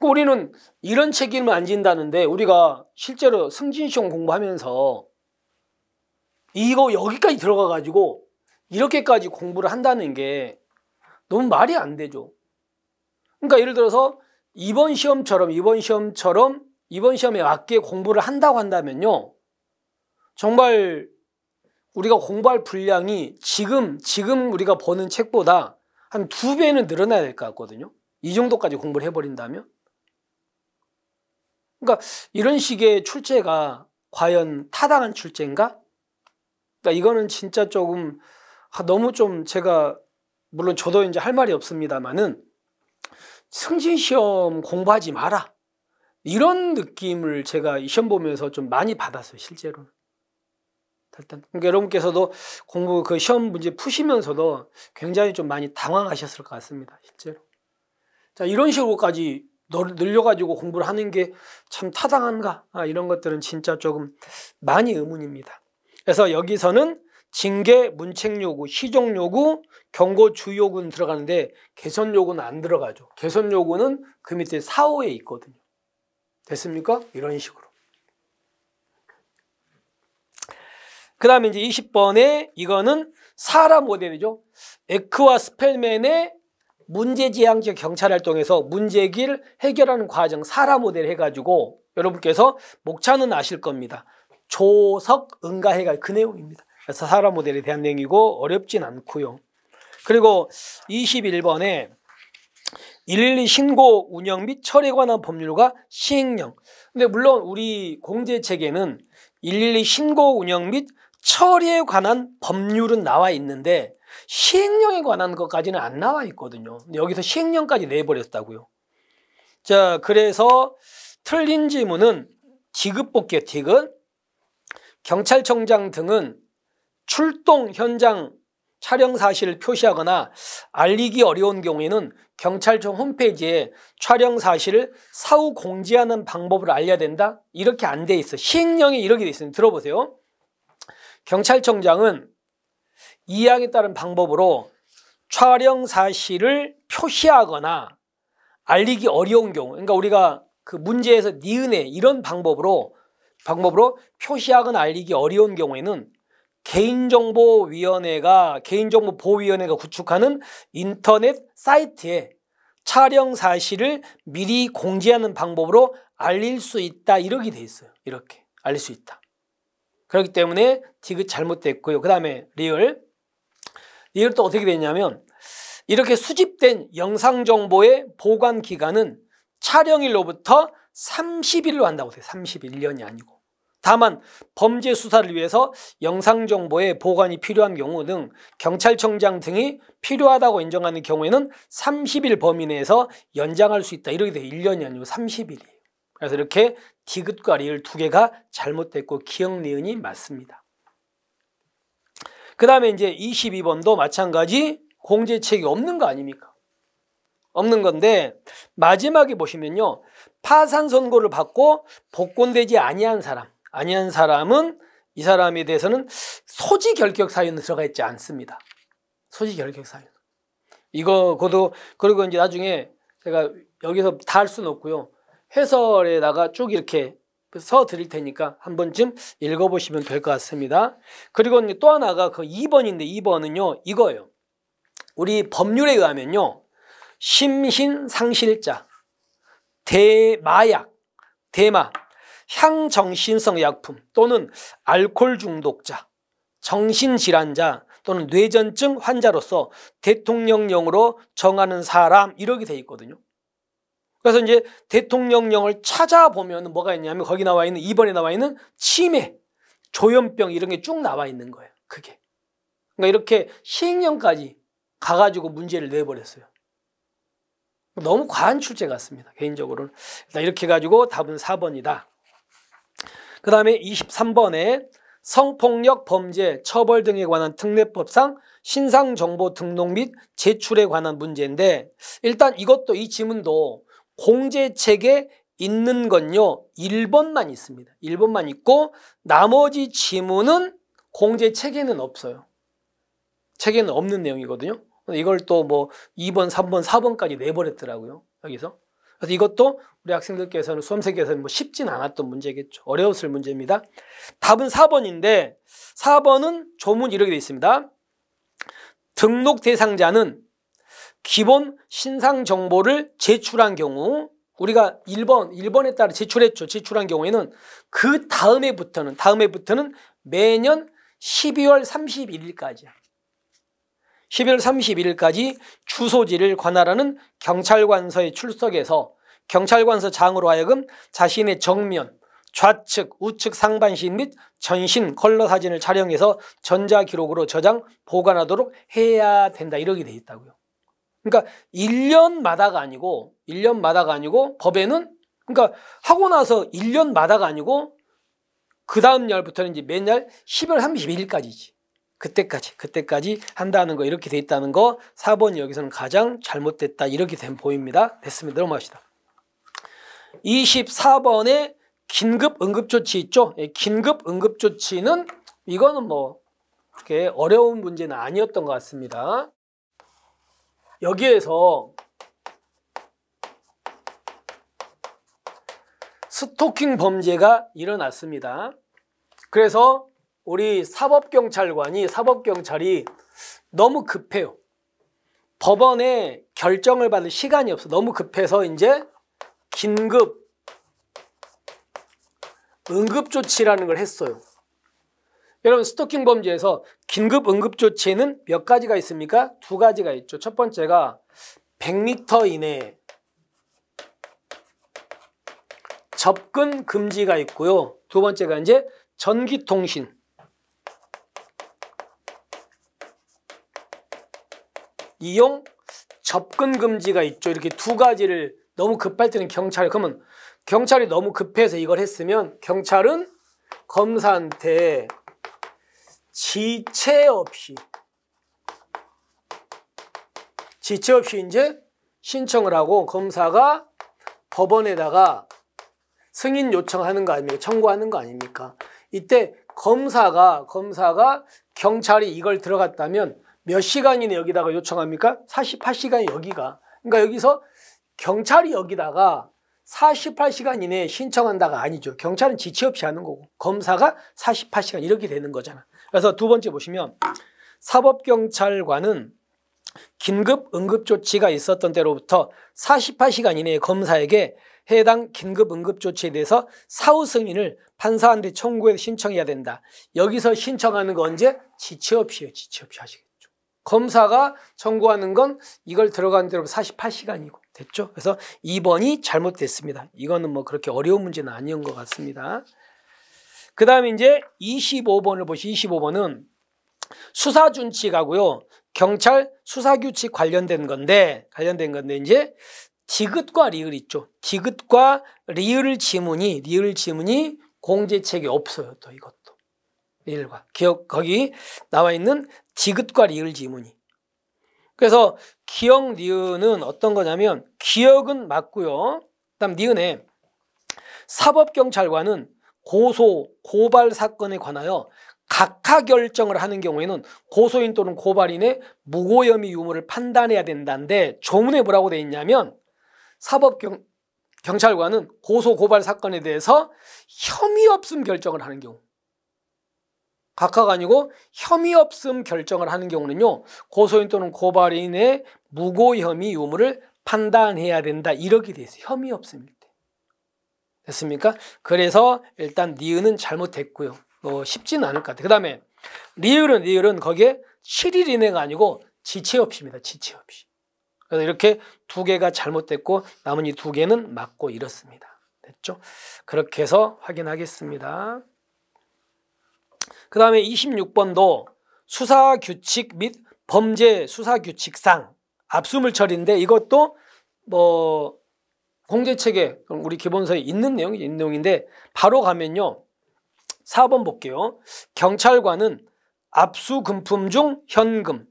A: 우리는 이런 책임을 안 진다는데 우리가 실제로 승진시험 공부하면서 이거 여기까지 들어가 가지고 이렇게까지 공부를 한다는 게 너무 말이 안 되죠. 그러니까 예를 들어서 이번 시험에 맞게 공부를 한다고 한다면요. 정말 우리가 공부할 분량이 지금 우리가 보는 책보다 한 2배는 늘어나야 될 것 같거든요. 이 정도까지 공부를 해버린다면. 그러니까 이런 식의 출제가 과연 타당한 출제인가? 그러니까 이거는 진짜 조금 너무 좀 제가 물론 저도 이제 할 말이 없습니다만은 승진시험 공부하지 마라. 이런 느낌을 제가 이 시험 보면서 좀 많이 받았어요, 실제로는. 일단 그러니까 여러분께서도 공부 그 시험 문제 푸시면서도 굉장히 좀 많이 당황하셨을 것 같습니다, 실제로. 자, 이런 식으로까지 늘려가지고 공부를 하는 게 참 타당한가? 이런 것들은 진짜 조금 많이 의문입니다. 그래서 여기서는 징계, 문책 요구, 시정 요구, 경고, 주의 요구는 들어가는데 개선 요구는 안 들어가죠. 개선 요구는 그 밑에 4, 5에 있거든요. 됐습니까? 이런 식으로. 그 다음에 이제 20번에 이거는 사라 모델이죠. 에크와 스펠맨의 문제지향적 경찰활동에서 문제기를 해결하는 과정 사라 모델 해가지고 여러분께서 목차는 아실 겁니다. 조석, 응가해가 그 내용입니다. 그래서 사라 모델에 대한 내용이고 어렵진 않고요. 그리고 21번에 112 신고 운영 및 처리에 관한 법률과 시행령. 근데 물론 우리 공제책에는 112 신고 운영 및 처리에 관한 법률은 나와 있는데 시행령에 관한 것까지는 안 나와 있거든요. 근데 여기서 시행령까지 내버렸다고요. 자, 그래서 틀린 지문은 디귿 볼게요. 디귿. 경찰청장 등은 출동 현장 촬영 사실을 표시하거나 알리기 어려운 경우에는 경찰청 홈페이지에 촬영 사실을 사후 공지하는 방법을 알려야 된다? 이렇게 안 돼 있어. 시행령에 이렇게 돼 있습니다. 들어보세요. 경찰청장은 이 항에 따른 방법으로 촬영 사실을 표시하거나 알리기 어려운 경우, 그러니까 우리가 그 문제에서 니은에 이런 방법으로 표시하거나 알리기 어려운 경우에는 개인정보보호위원회가 구축하는 인터넷 사이트에 촬영 사실을 미리 공지하는 방법으로 알릴 수 있다. 이렇게 돼 있어요. 이렇게 알릴 수 있다. 그렇기 때문에 디귿 잘못됐고요. 그 다음에 리을 또 어떻게 되냐면 이렇게 수집된 영상정보의 보관 기간은 촬영일로부터 30일로 한다고 돼요. 31년이 아니고. 다만 범죄 수사를 위해서 영상정보의 보관이 필요한 경우 등 경찰청장 등이 필요하다고 인정하는 경우에는 30일 범위 내에서 연장할 수 있다. 이렇게 돼요. 1년이 아니고 30일이에요. 그래서 이렇게 디귿과 리을 두 개가 잘못됐고 기역 니은이 맞습니다. 그 다음에 이제 22번도 마찬가지 공제책이 없는 거 아닙니까? 없는 건데 마지막에 보시면요. 파산 선고를 받고 복권되지 아니한 사람은 이 사람에 대해서는 소지 결격 사유는 들어가 있지 않습니다. 소지 결격 사유. 그리고 이제 나중에 제가 여기서 다 할 수는 없고요. 해설에다가 쭉 이렇게 써 드릴 테니까 한 번쯤 읽어보시면 될 것 같습니다. 그리고 또 하나가 그 2번인데 2번은요. 이거예요. 우리 법률에 의하면요. 심신상실자, 대마, 향정신성 약품 또는 알코올 중독자, 정신질환자 또는 뇌전증 환자로서 대통령령으로 정하는 사람 이렇게 돼 있거든요. 그래서 이제 대통령령을 찾아보면 뭐가 있냐면 거기 나와 있는 2번에 나와 있는 치매, 조현병 이런 게 쭉 나와 있는 거예요. 그게. 그러니까 이렇게 시행령까지 가가지고 문제를 내버렸어요. 너무 과한 출제 같습니다. 개인적으로는. 일단 이렇게 해가지고 답은 4번이다. 그 다음에 23번에 성폭력 범죄 처벌 등에 관한 특례법상 신상정보 등록 및 제출에 관한 문제인데 일단 이 지문도 공제책에 있는 건요 1번만 있습니다. 1번만 있고 나머지 지문은 공제책에는 없어요. 책에는 없는 내용이거든요. 이걸 또 뭐 2번, 3번, 4번까지 내버렸더라고요. 여기서. 그래서 이것도 우리 학생들께서는 수험생께서는 뭐 쉽진 않았던 문제겠죠. 어려웠을 문제입니다. 답은 4번인데 4번은 조문 이렇게 되어 있습니다. 등록 대상자는 기본 신상 정보를 제출한 경우 우리가 1번에 따라 제출했죠. 제출한 경우에는 그 다음에부터는 매년 12월 31일까지야. 12월 31일까지 주소지를 관할하는 경찰관서에 출석해서 경찰관서 장으로 하여금 자신의 정면, 좌측, 우측 상반신 및 전신 컬러 사진을 촬영해서 전자기록으로 저장, 보관하도록 해야 된다. 이렇게 돼 있다고요. 그러니까 1년마다가 아니고 법에는 그러니까 하고 나서 1년마다가 아니고 그 다음 날부터는 이제 맨날 12월 31일까지지. 그때까지 한다는 거 이렇게 돼 있다는 거 4번이 여기서는 가장 잘못됐다 이렇게 보입니다. 됐습니다. 넘어갑시다. 24번에 긴급 응급조치 있죠. 긴급 응급조치는 이거는 뭐 그렇게 어려운 문제는 아니었던 것 같습니다. 여기에서 스토킹 범죄가 일어났습니다. 그래서 우리 사법경찰이 너무 급해요. 법원에 결정을 받을 시간이 없어. 너무 급해서 이제 긴급 응급조치라는 걸 했어요. 여러분 스토킹 범죄에서 긴급 응급조치에는 몇 가지가 있습니까? 2가지가 있죠. 첫 번째가 100m 이내 접근 금지가 있고요. 2번째가 이제 전기통신 이용 접근 금지가 있죠. 이렇게 2가지를 너무 급할 때는 그러면 경찰이 너무 급해서 이걸 했으면 경찰은 검사한테 지체 없이 이제 신청을 하고 검사가 법원에다가 승인 요청하는 거 아닙니까? 청구하는 거 아닙니까? 이때 검사가 경찰이 이걸 들어갔다면 몇 시간 이내 여기다가 요청합니까? 48시간 여기가. 그러니까 여기서 경찰이 여기다가 48시간 이내에 신청한다가 아니죠. 경찰은 지체 없이 하는 거고 검사가 48시간 이렇게 되는 거잖아. 그래서 2번째 보시면 사법경찰관은 긴급 응급조치가 있었던 때로부터 48시간 이내에 검사에게 해당 긴급 응급조치에 대해서 사후 승인을 판사한테 청구해서 신청해야 된다. 여기서 신청하는 건 언제? 지체 없이요. 지체 없이 하시겠죠. 검사가 청구하는 건 이걸 들어가는 대로 48시간이고 됐죠. 그래서 2번이 잘못됐습니다. 이거는 뭐 그렇게 어려운 문제는 아니었던 것 같습니다. 그 다음에 이제 25번을 보시죠. 25번은 수사준칙하고요. 경찰 수사규칙 관련된 건데 이제 디귿과 리을 있죠. 디귿과 리을 지문이 공제책에 없어요. 또 이것도. 리을과. 거기 나와 있는 디귿과 리을 지문이. 그래서 기역 니은은 어떤 거냐면 기역은 맞고요. 그다음 니은에 사법경찰관은 고발 사건에 관하여 각하 결정을 하는 경우에는 고소인 또는 고발인의 무고혐의 유무를 판단해야 된다는데 조문에 뭐라고 되어 있냐면 사법경찰관은 고발 사건에 대해서 혐의 없음 결정을 하는 경우 각하가 아니고 혐의 없음 결정을 하는 경우는요. 고소인 또는 고발인의 무고혐의 유무를 판단해야 된다. 이렇게 돼 있어요. 혐의 없음일 때. 됐습니까? 그래서 일단 니은은 잘못됐고요. 쉽지는 않을 것 같아요. 그 다음에 리을은 거기에 7일 이내가 아니고 지체 없이입니다. 지체 없이. 그래서 이렇게 2개가 잘못됐고 나머지 2개는 맞고 이렇습니다. 됐죠? 그렇게 해서 확인하겠습니다. 그 다음에 26번도 수사규칙 및 범죄 수사규칙상 압수물 처리인데 이것도 뭐 공제책에 우리 기본서에 있는 내용인데 바로 가면요. 4번 볼게요. 경찰관은 압수금품 중 현금,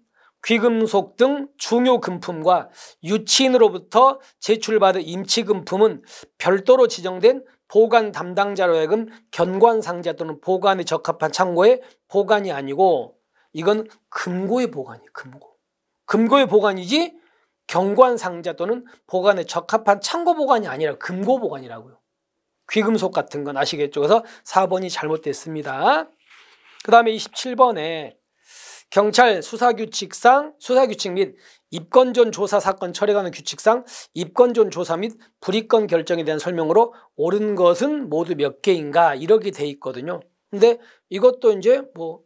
A: 귀금속 등 중요 금품과 유치인으로부터 제출받은 임치금품은 별도로 지정된 보관 담당자로 하여금 견관상자 또는 보관에 적합한 창고에 보관이 아니고 이건 금고의 보관이에요. 금고의 보관이지 견관상자 또는 보관에 적합한 창고 보관이 아니라 금고 보관이라고요. 귀금속 같은 건 아시겠죠? 그래서 4번이 잘못됐습니다. 그 다음에 27번에 경찰 수사규칙 및 입건전 조사 사건 처리에 관한 규칙상 입건전 조사 및 불입건 결정에 대한 설명으로 옳은 것은 모두 몇 개인가 이렇게 돼 있거든요. 근데 이것도 이제 뭐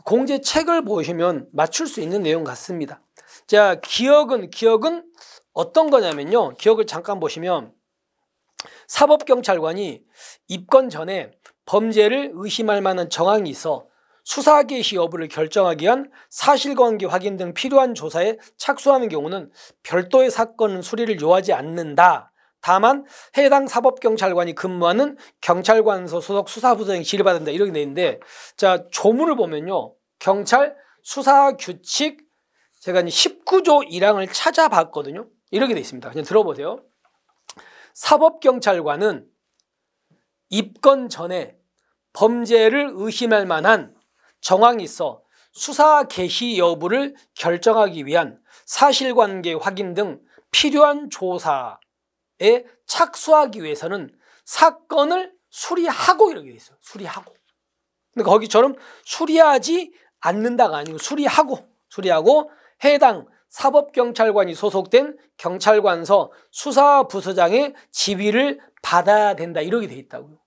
A: 공제책을 보시면 맞출 수 있는 내용 같습니다. 자, 기억은 어떤 거냐면요. 기억을 잠깐 보시면 사법경찰관이 입건 전에 범죄를 의심할 만한 정황이 있어 수사 개시 여부를 결정하기 위한 사실관계 확인 등 필요한 조사에 착수하는 경우는 별도의 사건 수리를 요하지 않는다. 다만 해당 사법경찰관이 근무하는 경찰관서 소속 수사부서장이 지휘를 받는다 이렇게 돼 있는데, 자 조문을 보면요, 경찰 수사규칙 제가 19조 1항을 찾아봤거든요. 이렇게 돼 있습니다. 그냥 들어보세요. 사법경찰관은 입건 전에 범죄를 의심할 만한 정황이 있어 수사 개시 여부를 결정하기 위한 사실관계 확인 등 필요한 조사에 착수하기 위해서는 사건을 수리하고 이렇게 돼 있어요. 수리하고. 근데 거기처럼 수리하지 않는다가 아니고 수리하고 해당 사법경찰관이 소속된 경찰관서 수사부서장의 지휘를 받아야 된다 이렇게 돼 있다고요.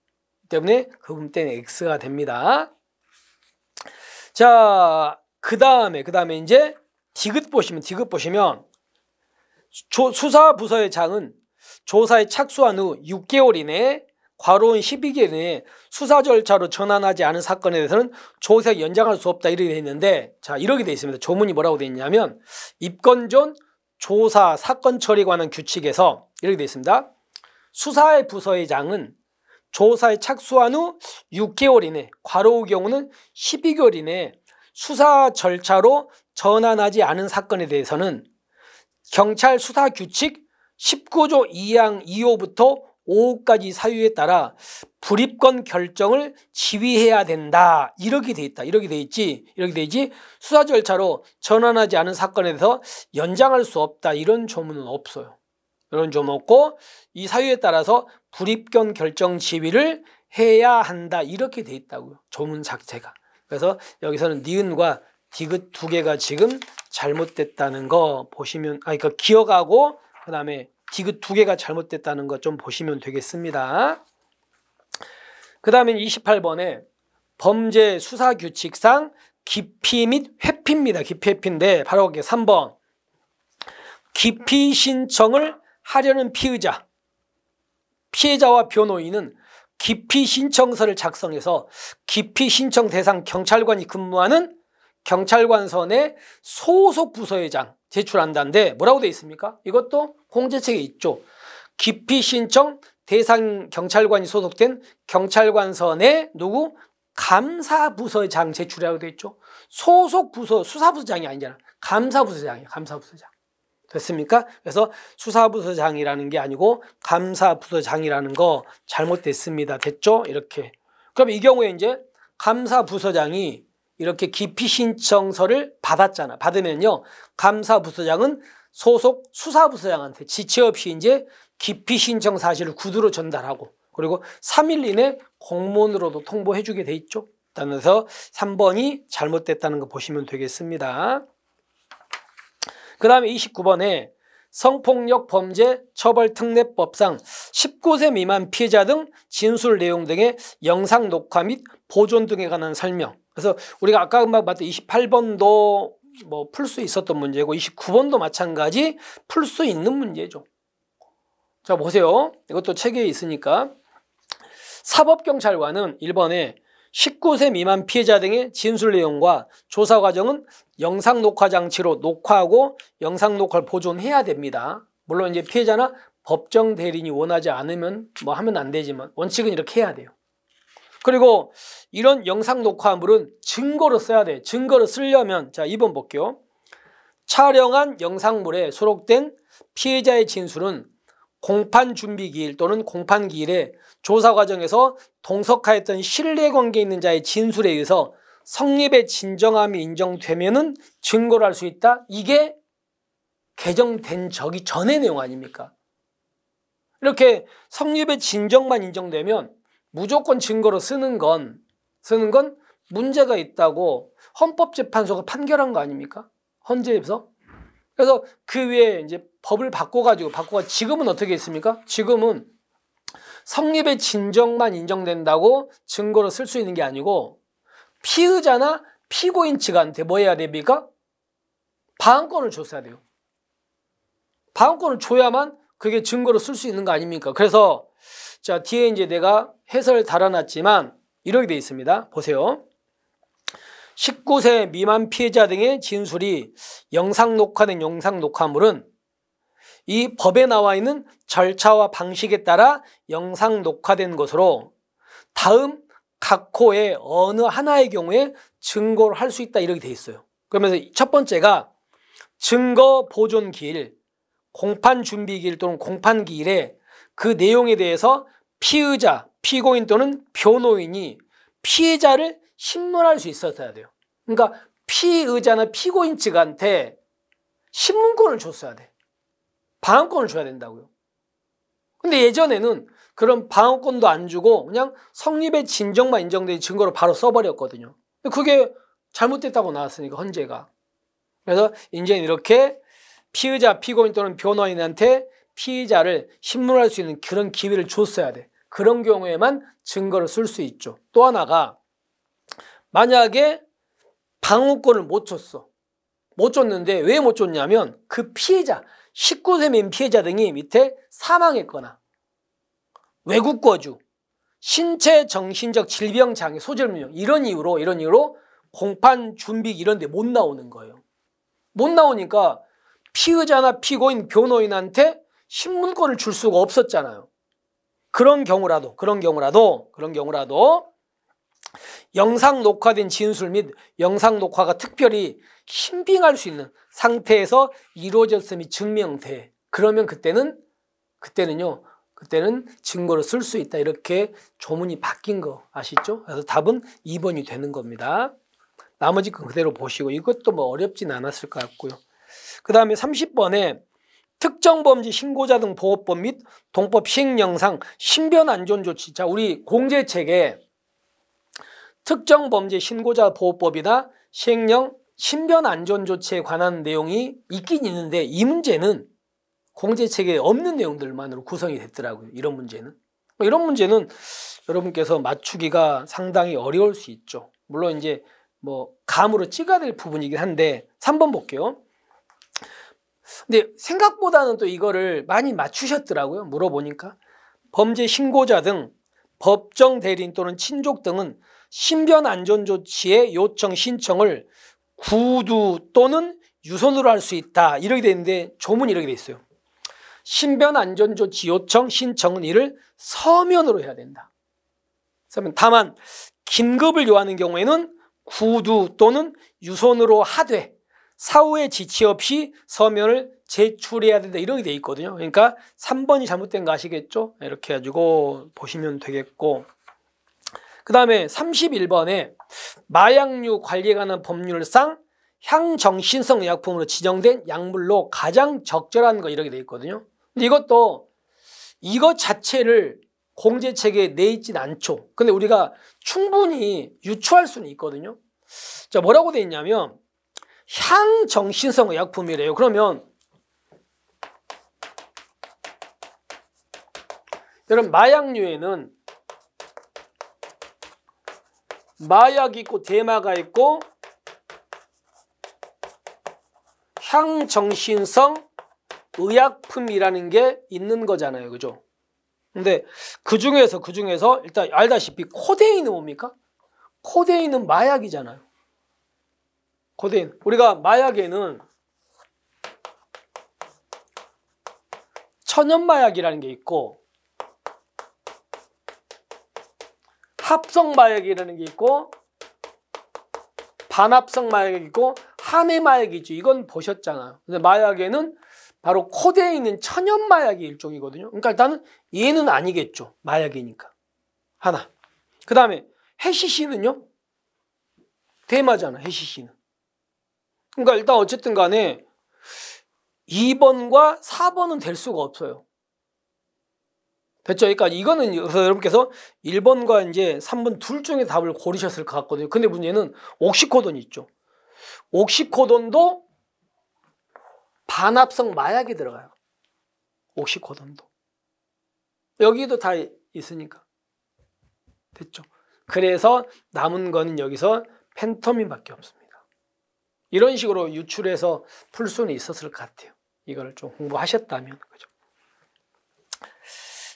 A: 때문에 그 부분 때문에 X가 됩니다. 자, 그 다음에 이제 디귿 보시면 수사부서의 장은 조사에 착수한 후 6개월 이내에 괄호인 12개월 이내에 수사 절차로 전환하지 않은 사건에 대해서는 조사 연장할 수 없다 이렇게 돼 있는데, 자 이렇게 돼 있습니다. 조문이 뭐라고 돼 있냐면 입건 전 조사 사건 처리에 관한 규칙에서 이렇게 돼 있습니다. 수사의 부서의 장은 조사에 착수한 후 6개월 이내 괄호의 경우는 12개월 이내에 수사 절차로 전환하지 않은 사건에 대해서는 경찰 수사 규칙 19조 2항 2호부터 5호까지 사유에 따라 불입건 결정을 지휘해야 된다 이렇게 돼 있다. 이렇게 돼 있지. 수사 절차로 전환하지 않은 사건에 대해서 연장할 수 없다 이런 조문은 없어요. 이런 조문 없고 이 사유에 따라서 불입건 결정 지휘를 해야 한다 이렇게 돼 있다고요. 조문 자체가. 그래서 여기서는 니은과 디귿 두 개가 지금 잘못됐다는 거 보시면, 그러니까 기억하고 그 다음에 디귿 두 개가 잘못됐다는 거 좀 보시면 되겠습니다. 그 다음에 28번에 범죄 수사규칙상 기피 및 회피입니다. 기피 회피인데 바로 3번 기피 신청을 하려는 피해자와 변호인은 기피 신청서를 작성해서 기피 신청 대상 경찰관이 근무하는 경찰관서 내 소속 부서의 장 제출한다는데 뭐라고 되어 있습니까? 이것도 공제책에 있죠. 기피 신청 대상 경찰관이 소속된 경찰관서 내 누구? 감사부서의 장 제출하라고 되어 있죠. 소속 부서 수사부서장이 아니잖아. 감사부서장이에요. 감사부서장. 됐습니까? 그래서 수사부서장이라는 게 아니고 감사부서장이라는 거 잘못됐습니다. 됐죠? 이렇게. 그럼 이 경우에 이제 감사부서장이 이렇게 기피 신청서를 받았잖아. 받으면요, 감사부서장은 소속 수사부서장한테 지체 없이 이제 기피 신청 사실을 구두로 전달하고, 그리고 3일 이내 공문으로도 통보해주게 돼 있죠. 그래서 3번이 잘못됐다는 거 보시면 되겠습니다. 그 다음에 29번에 성폭력 범죄 처벌특례법상 19세 미만 피해자 등 진술 내용 등의 영상 녹화 및 보존 등에 관한 설명. 그래서 우리가 아까 봤던 28번도 뭐 풀 수 있었던 문제고 29번도 마찬가지 풀 수 있는 문제죠. 자 보세요. 이것도 책에 있으니까 사법경찰관은 1번에 19세 미만 피해자 등의 진술 내용과 조사 과정은 영상 녹화 장치로 녹화하고 영상 녹화를 보존해야 됩니다. 물론 이제 피해자나 법정 대리인이 원하지 않으면 뭐 하면 안 되지만 원칙은 이렇게 해야 돼요. 그리고 이런 영상 녹화물은 증거로 써야 돼. 증거로 쓰려면 자 2번 볼게요. 촬영한 영상물에 수록된 피해자의 진술은 공판 준비 기일 또는 공판 기일에 조사 과정에서 동석하였던 신뢰관계 있는 자의 진술에 의해서 성립의 진정함이 인정되면은 증거를 할 수 있다. 이게 개정된 적이 전의 내용 아닙니까? 이렇게 성립의 진정만 인정되면 무조건 증거로 쓰는 건 문제가 있다고 헌법재판소가 판결한 거 아닙니까? 헌재에서. 그래서 그 위에 이제 법을 바꿔가지고 지금은 어떻게 했습니까? 지금은 성립의 진정만 인정된다고 증거로 쓸 수 있는 게 아니고 피의자나 피고인 측한테 뭐 해야 됩니까? 방어권을 줬어야 돼요. 방어권을 줘야만 그게 증거로 쓸 수 있는 거 아닙니까? 그래서 자 뒤에 이제 내가 해설 달아놨지만 이렇게 돼 있습니다. 보세요. 19세 미만 피해자 등의 진술이 영상 녹화된 영상 녹화물은 이 법에 나와 있는 절차와 방식에 따라 영상 녹화된 것으로 다음 각 호의 어느 하나의 경우에 증거를 할 수 있다 이렇게 돼 있어요. 그러면서 첫 번째가 증거 보존 기일, 공판 준비 기일 또는 공판 기일에 그 내용에 대해서 피의자, 피고인 또는 변호인이 피해자를 신문할 수 있었어야 돼요. 그러니까 피의자나 피고인 측한테 신문권을 줬어야 돼. 방어권을 줘야 된다고요. 근데 예전에는 그런 방어권도 안 주고 그냥 성립의 진정만 인정된 증거로 바로 써버렸거든요. 그게 잘못됐다고 나왔으니까 헌재가. 그래서 이제는 이렇게 피의자, 피고인 또는 변호인한테 피의자를 신문할 수 있는 그런 기회를 줬어야 돼. 그런 경우에만 증거를 쓸 수 있죠. 또 하나가 만약에 방어권을 못 줬어. 못 줬는데 왜 못 줬냐면 그 피해자, 19세 미만 피해자 등이 밑에 사망했거나 외국 거주, 신체 정신적 질병 장애, 소질문명 이런 이유로 공판 준비 이런 데 못 나오는 거예요. 못 나오니까 피의자나 피고인, 변호인한테 신문권을 줄 수가 없었잖아요. 그런 경우라도 영상 녹화된 진술 및 영상 녹화가 특별히 신빙할 수 있는 상태에서 이루어졌음이 증명돼. 그러면 그때는 증거를 쓸 수 있다. 이렇게 조문이 바뀐 거 아시죠? 그래서 답은 2번이 되는 겁니다. 나머지 그대로 보시고 이것도 뭐 어렵진 않았을 것 같고요. 그 다음에 30번에 특정범죄 신고자 등 보호법 및 동법 시행령상 신변 안전 조치. 자, 우리 공제책에 특정범죄 신고자 보호법이나 시행령 신변 안전 조치에 관한 내용이 있긴 있는데 이 문제는 공제책에 없는 내용들만으로 구성이 됐더라고요. 이런 문제는 여러분께서 맞추기가 상당히 어려울 수 있죠. 물론 이제 뭐 감으로 찍어야 될 부분이긴 한데 3번 볼게요. 근데 생각보다는 또 이거를 많이 맞추셨더라고요. 물어보니까 범죄 신고자 등 법정 대리인 또는 친족 등은 신변 안전 조치의 요청 신청을 구두 또는 유선으로 할 수 있다. 이렇게 돼 있는데 조문이 이렇게 돼 있어요. 신변 안전 조치 요청 신청은 이를 서면으로 해야 된다. 다만 긴급을 요하는 경우에는 구두 또는 유선으로 하되 사후에 지체 없이 서면을 제출해야 된다. 이렇게 돼 있거든요. 그러니까 3번이 잘못된 거 아시겠죠? 이렇게 해가지고 보시면 되겠고, 그 다음에 31번에 마약류 관리에 관한 법률상 향정신성 의약품으로 지정된 약물로 가장 적절한 거 이렇게 돼 있거든요. 근데 이것 자체를 공제책에 내 있진 않죠. 근데 우리가 충분히 유추할 수는 있거든요. 자, 뭐라고 돼 있냐면 향정신성 의약품이래요. 그러면 여러분 마약류에는 마약이 있고 대마가 있고 향정신성 의약품이라는 게 있는 거잖아요. 그죠? 근데 그 중에서 일단 알다시피 코데인은 뭡니까? 코데인은 마약이잖아요. 코데인. 우리가 마약에는 천연마약이라는 게 있고 합성마약이라는 게 있고 반합성마약이 있고 한해마약이죠. 이건 보셨잖아요. 근데 마약에는 바로 코드에 있는 천연마약이 일종이거든요. 그러니까 일단은 얘는 아니겠죠. 마약이니까. 하나. 그 다음에 해시씨는요? 대마잖아. 해시씨는. 그러니까 일단 어쨌든 간에 2번과 4번은 될 수가 없어요. 됐죠? 그러니까 이거는 여러분께서 1번과 이제 3번 둘 중에 답을 고르셨을 것 같거든요. 근데 문제는 옥시코돈이 있죠. 옥시코돈도 반합성 마약이 들어가요. 옥시코돈도. 여기도 다 있으니까. 됐죠? 그래서 남은 거는 여기서 펜터민밖에 없습니다. 이런 식으로 유출해서 풀 수는 있었을 것 같아요. 이거를 좀 공부하셨다면. 그죠?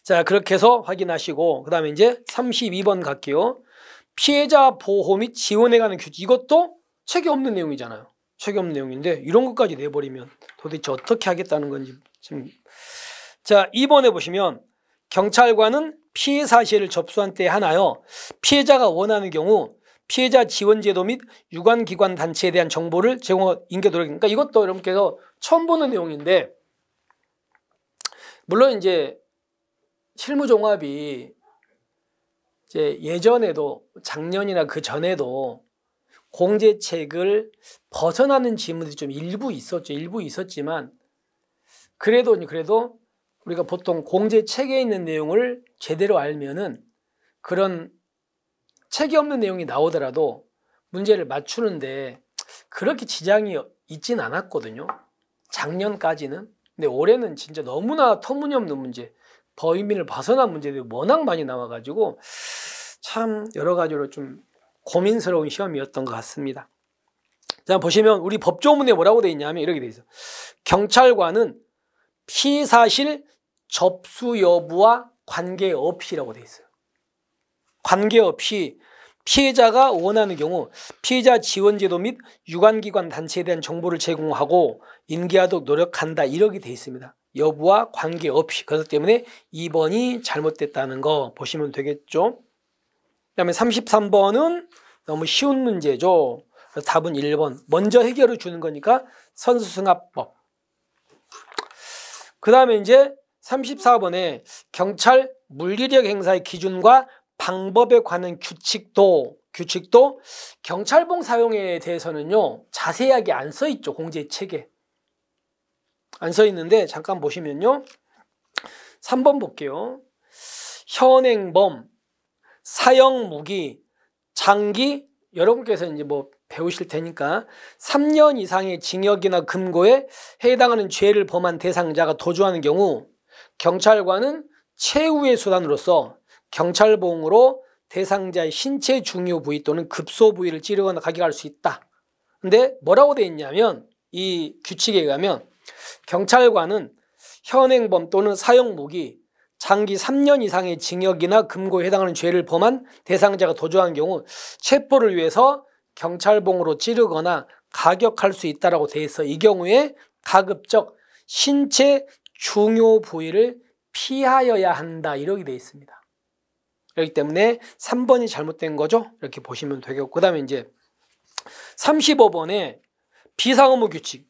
A: 자, 그렇게 해서 확인하시고, 그 다음에 이제 32번 갈게요. 피해자 보호 및 지원에 관한 규칙. 이것도 책에 없는 내용이잖아요. 책에 없는 내용인데, 이런 것까지 내버리면 도대체 어떻게 하겠다는 건지 지금 자, 2번에 보시면 경찰관은 피해 사실을 접수한 때에 한하여 피해자가 원하는 경우 피해자 지원제도 및 유관기관 단체에 대한 정보를 제공하고 인계 노력. 그러니까 이것도 여러분께서 처음 보는 내용인데, 물론 이제 실무종합이 이제 예전에도 작년이나 그 전에도 공제책을 벗어나는 지문들이 좀 일부 있었죠. 일부 있었지만 그래도 우리가 보통 공제책에 있는 내용을 제대로 알면은 그런 책이 없는 내용이 나오더라도 문제를 맞추는데 그렇게 지장이 있진 않았거든요. 작년까지는. 근데 올해는 진짜 너무나 터무니없는 문제, 범위를 벗어난 문제들이 워낙 많이 나와가지고 참 여러 가지로 좀 고민스러운 시험이었던 것 같습니다. 자, 보시면 우리 법조문에 뭐라고 되어 있냐면 이렇게 되어 있어요. 경찰관은 피해 사실 접수 여부와 관계없이라고 되어 있어요. 관계없이 피해자가 원하는 경우 피해자 지원제도 및 유관기관 단체에 대한 정보를 제공하고 인계하도록 노력한다, 이렇게 되어 있습니다. 여부와 관계없이. 그렇기 때문에 2번이 잘못됐다는 거 보시면 되겠죠. 그 다음에 33번은 너무 쉬운 문제죠. 그래서 답은 1번. 먼저 해결을 주는 거니까 선수승합법. 그 다음에 이제 34번에 경찰 물리력 행사의 기준과 방법에 관한 규칙도 경찰봉 사용에 대해서는요 자세하게 안 써 있죠. 공제책에 안 써 있는데 잠깐 보시면요 3번 볼게요. 현행범, 사형무기, 장기, 여러분께서 이제 뭐 배우실 테니까 3년 이상의 징역이나 금고에 해당하는 죄를 범한 대상자가 도주하는 경우 경찰관은 최후의 수단으로서 경찰봉으로 대상자의 신체 중요 부위 또는 급소 부위를 찌르거나 가격할 수 있다. 근데 뭐라고 되어 있냐면 이 규칙에 의하면 경찰관은 현행범 또는 사형무기, 장기 3년 이상의 징역이나 금고에 해당하는 죄를 범한 대상자가 도주한 경우 체포를 위해서 경찰봉으로 찌르거나 가격할 수 있다라고 되어 있어. 이 경우에 가급적 신체 중요 부위를 피하여야 한다, 이렇게 되어 있습니다. 그렇기 때문에 3번이 잘못된 거죠. 이렇게 보시면 되겠고, 그 다음에 이제 35번에 비상업무 규칙.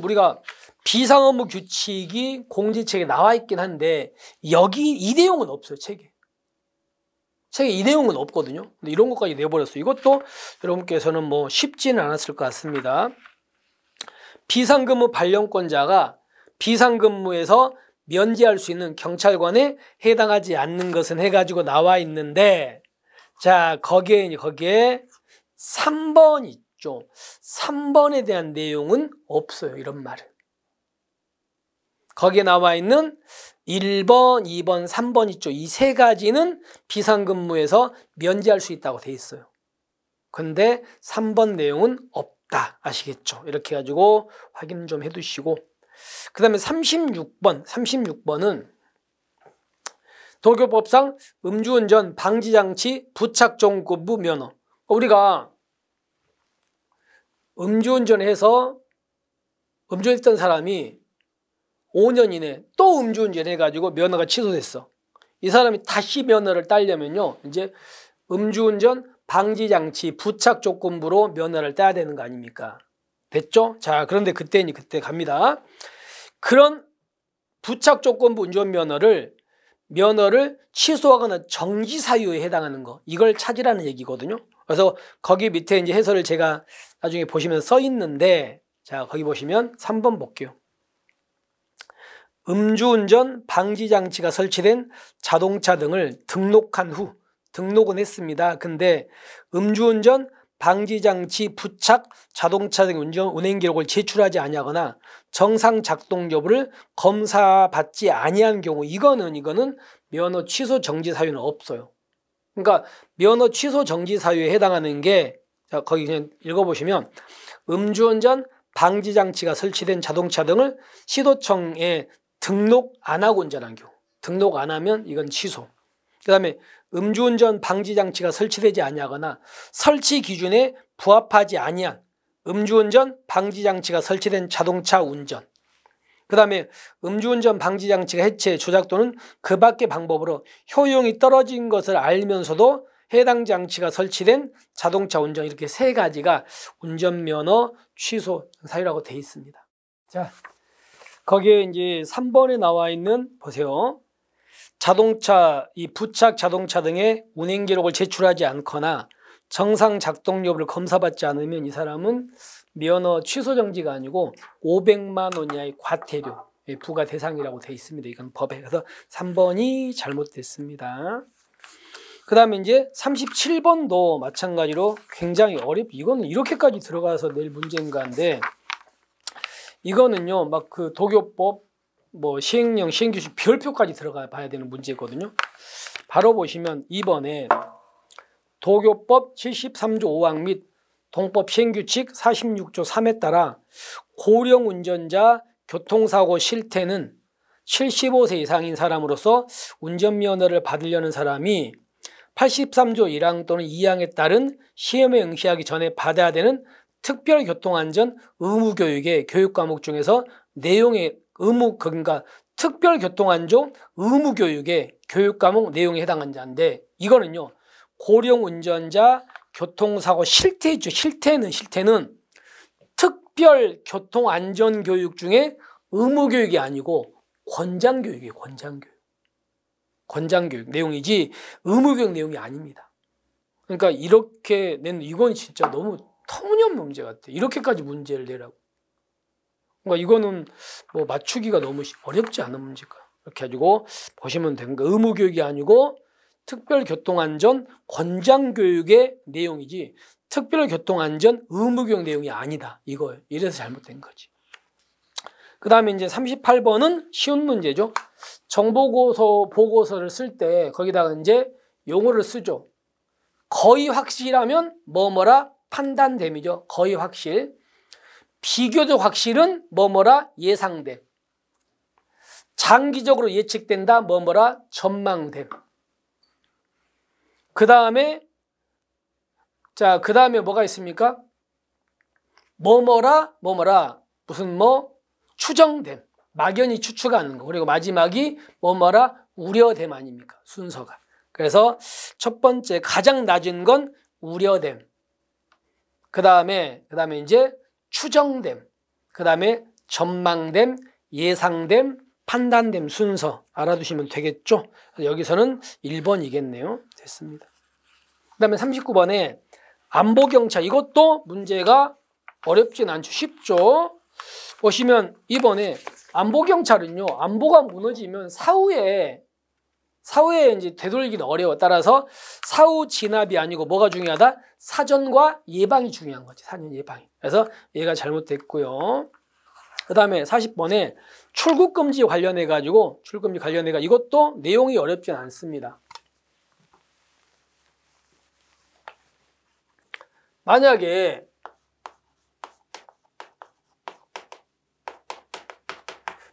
A: 우리가 비상업무 규칙이 공제책에 나와 있긴 한데 여기 이 내용은 없어요. 책에 이 내용은 없거든요. 근데 이런 것까지 내버렸어요. 이것도 여러분께서는 뭐 쉽지는 않았을 것 같습니다. 비상근무 발령권자가 비상근무에서 면제할 수 있는 경찰관에 해당하지 않는 것은 해가지고 나와 있는데, 자, 거기에 3번 있죠. 3번에 대한 내용은 없어요. 이런 말은. 거기에 나와 있는 1번, 2번, 3번 있죠. 이 세 가지는 비상근무에서 면제할 수 있다고 돼 있어요. 근데 3번 내용은 없다. 아시겠죠? 이렇게 해가지고 확인 좀 해두시고, 그 다음에 36번은 도교법상 음주운전 방지장치 부착종급부 면허. 우리가 음주운전했던 사람이 5년 이내 또 음주운전 해가지고 면허가 취소됐어. 이 사람이 다시 면허를 따려면요, 이제 음주운전 방지장치 부착조건부로 면허를 따야 되는 거 아닙니까? 됐죠? 자, 그런데 그때 갑니다. 그런 부착조건부 운전면허를 취소하거나 정지 사유에 해당하는 거, 이걸 찾으라는 얘기거든요. 그래서 거기 밑에 이제 해설을 제가 나중에 보시면 써 있는데, 자, 거기 보시면 3번 볼게요. 음주운전 방지장치가 설치된 자동차 등을 등록한 후, 등록은 했습니다. 근데 음주운전 방지장치 부착 자동차 등 운행 기록을 제출하지 아니하거나 정상 작동 여부를 검사받지 아니한 경우, 이거는 면허 취소 정지 사유는 없어요. 그러니까 면허 취소 정지 사유에 해당하는 게, 자, 거기 그냥 읽어보시면 음주운전 방지장치가 설치된 자동차 등을 시도청에 등록 안 하고 운전한 경우, 등록 안 하면 이건 취소. 그 다음에 음주운전 방지장치가 설치되지 아니하거나 설치 기준에 부합하지 아니한 음주운전 방지장치가 설치된 자동차 운전, 그 다음에 음주운전 방지 장치가 해체, 조작 또는 그 밖의 방법으로 효용이 떨어진 것을 알면서도 해당 장치가 설치된 자동차 운전, 이렇게 세 가지가 운전면허 취소 사유라고 되어 있습니다. 자, 거기에 이제 3번에 나와 있는, 보세요. 자동차, 이 부착 자동차 등의 운행 기록을 제출하지 않거나 정상 작동 여부를 검사받지 않으면 이 사람은 면허 취소 정지가 아니고 500만 원 이하의 과태료 부과 대상이라고 되어 있습니다. 이건 법에. 그래서 3번이 잘못됐습니다. 그 다음에 이제 37번도 마찬가지로 굉장히 이거는 이렇게까지 들어가서 낼 문제인가 한데, 이거는요, 막 그 도교법, 뭐 시행령, 시행규칙 별표까지 들어가 봐야 되는 문제거든요. 바로 보시면 2번에 도교법 73조 5항 및 동법 시행규칙 46조 3에 따라 고령 운전자 교통사고 실태는 75세 이상인 사람으로서 운전면허를 받으려는 사람이 83조 1항 또는 2항에 따른 시험에 응시하기 전에 받아야 되는 특별교통안전 의무교육의 교육과목 중에서 내용의 그러니까 특별교통안전 의무교육의 교육과목 내용에 해당한 자인데, 이거는요, 고령 운전자 교통사고 실태죠. 실태는 특별교통안전교육 중에 의무교육이 아니고 권장교육이에요. 권장교육 내용이지 의무교육 내용이 아닙니다. 그러니까 이렇게 낸, 이건 진짜 너무 터무니없는 문제 같아요. 이렇게까지 문제를 내라고. 그러니까 이거는 뭐 맞추기가 너무 어렵지 않은 문제가. 이렇게 가지고 보시면 되는 거. 의무교육이 아니고 특별교통안전 권장교육의 내용이지 특별교통안전 의무교육 내용이 아니다. 이거예요. 이래서 잘못된 거지. 그 다음에 이제 38번은 쉬운 문제죠. 정보보고서를 쓸 때 거기다가 이제 용어를 쓰죠. 거의 확실하면 뭐뭐라 판단됨이죠. 거의 확실. 비교적 확실은 뭐뭐라 예상됨. 장기적으로 예측된다 뭐뭐라 전망됨. 그 다음에 뭐가 있습니까? 뭐뭐라 무슨 뭐 추정됨. 막연히 추측하는 거. 그리고 마지막이 뭐뭐라 우려됨 아닙니까? 순서가. 그래서 첫 번째 가장 낮은 건 우려됨. 그 다음에 이제 추정됨. 그 다음에 전망됨, 예상됨, 판단됨 순서 알아두시면 되겠죠? 여기서는 1번이겠네요. 됐습니다. 그 다음에 39번에 안보경찰. 이것도 문제가 어렵진 않죠. 쉽죠? 보시면 이번에 안보경찰은요, 안보가 무너지면 사후에 이제 되돌리기는 어려워. 따라서 사후 진압이 아니고 뭐가 중요하다? 사전과 예방이 중요한 거지. 사전 예방이. 그래서 얘가 잘못됐고요. 그 다음에 40번에 출국금지 관련해가지고 이것도 내용이 어렵진 않습니다. 만약에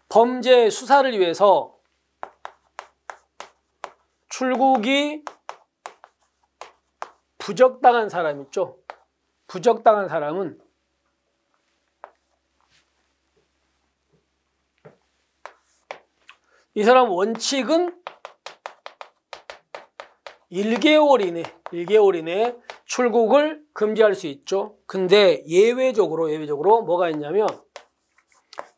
A: 범죄 수사를 위해서 출국이 부적당한 사람 있죠? 부적당한 사람은 이 사람 원칙은 1개월 이내 출국을 금지할 수 있죠. 근데 예외적으로 뭐가 있냐면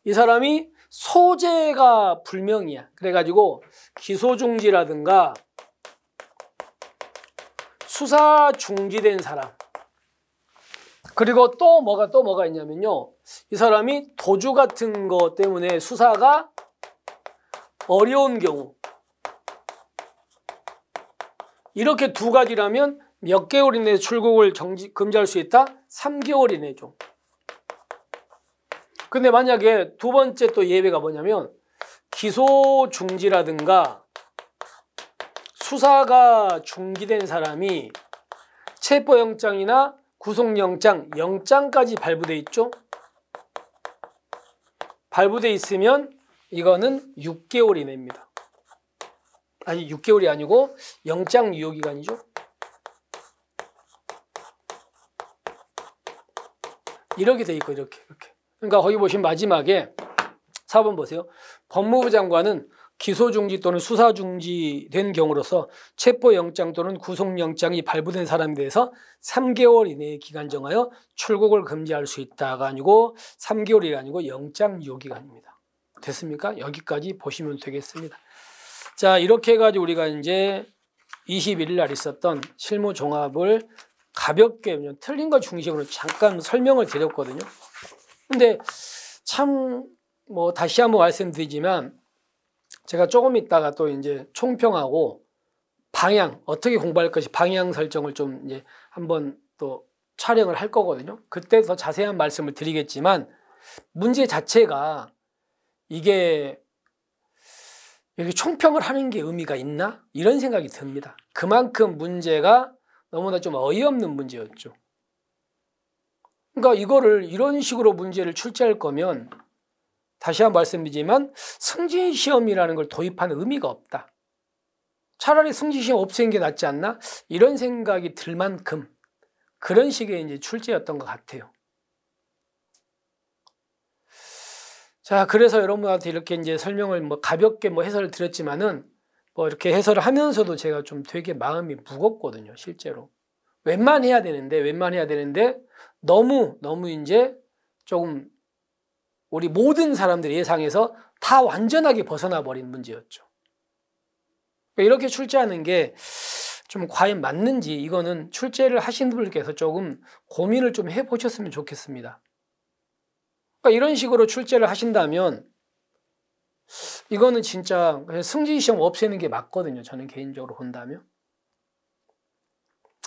A: 이 사람이 소재가 불명이야. 그래가지고 기소 중지라든가 수사 중지된 사람. 그리고 또 뭐가 있냐면요. 이 사람이 도주 같은 거 때문에 수사가 어려운 경우. 이렇게 두 가지라면 몇 개월 이내에 출국을 금지할 수 있다? 3개월 이내죠. 근데 만약에 두 번째 또 예외가 뭐냐면 기소 중지라든가 수사가 중지된 사람이 체포영장이나 구속영장, 영장까지 발부돼 있죠. 발부돼 있으면 이거는 6개월 이내입니다. 아니 6개월이 아니고 영장 유효기간이죠. 이렇게 돼 있고 이렇게. 그러니까 거기 보시면 마지막에 4번 보세요. 법무부 장관은 기소중지 또는 수사중지된 경우로서 체포영장 또는 구속영장이 발부된 사람에 대해서 3개월 이내의 기간 정하여 출국을 금지할 수 있다가 아니고 3개월이 아니고 영장 유효기간입니다. 됐습니까? 여기까지 보시면 되겠습니다. 자, 이렇게 해가지고 우리가 이제 21일 날 있었던 실무 종합을 가볍게 틀린 거 중심으로 잠깐 설명을 드렸거든요. 근데 참 뭐 다시 한번 말씀드리지만 제가 조금 있다가 또 이제 총평하고 방향 어떻게 공부할 것이 방향 설정을 좀 이제 한번 또 촬영을 할 거거든요. 그때 더 자세한 말씀을 드리겠지만 문제 자체가 이게 여기 총평을 하는 게 의미가 있나? 이런 생각이 듭니다. 그만큼 문제가 너무나 좀 어이없는 문제였죠. 그러니까 이거를 이런 식으로 문제를 출제할 거면 다시 한번 말씀드리지만 승진시험이라는 걸 도입하는 의미가 없다. 차라리 승진시험 없애는 게 낫지 않나? 이런 생각이 들 만큼 그런 식의 이제 출제였던 것 같아요. 자, 그래서 여러분한테 이렇게 이제 설명을 뭐 가볍게 뭐 해설을 드렸지만은 뭐 이렇게 해설을 하면서도 제가 좀 되게 마음이 무겁거든요, 실제로. 웬만해야 되는데 너무 이제 조금 우리 모든 사람들의 예상에서 다 완전하게 벗어나 버린 문제였죠. 이렇게 출제하는 게 좀 과연 맞는지 이거는 출제를 하신 분들께서 조금 고민을 좀 해보셨으면 좋겠습니다. 그러니까 이런 식으로 출제를 하신다면 이거는 진짜 승진시험 없애는 게 맞거든요. 저는 개인적으로 본다면.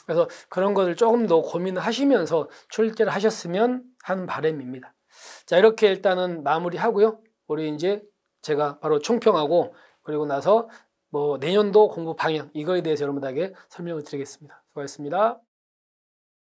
A: 그래서 그런 것을 조금 더 고민을 하시면서 출제를 하셨으면 하는 바람입니다. 자, 이렇게 일단은 마무리하고요. 우리 이제 제가 바로 총평하고 그리고 나서 뭐 내년도 공부 방향 이거에 대해서 여러분들에게 설명을 드리겠습니다. 수고하셨습니다.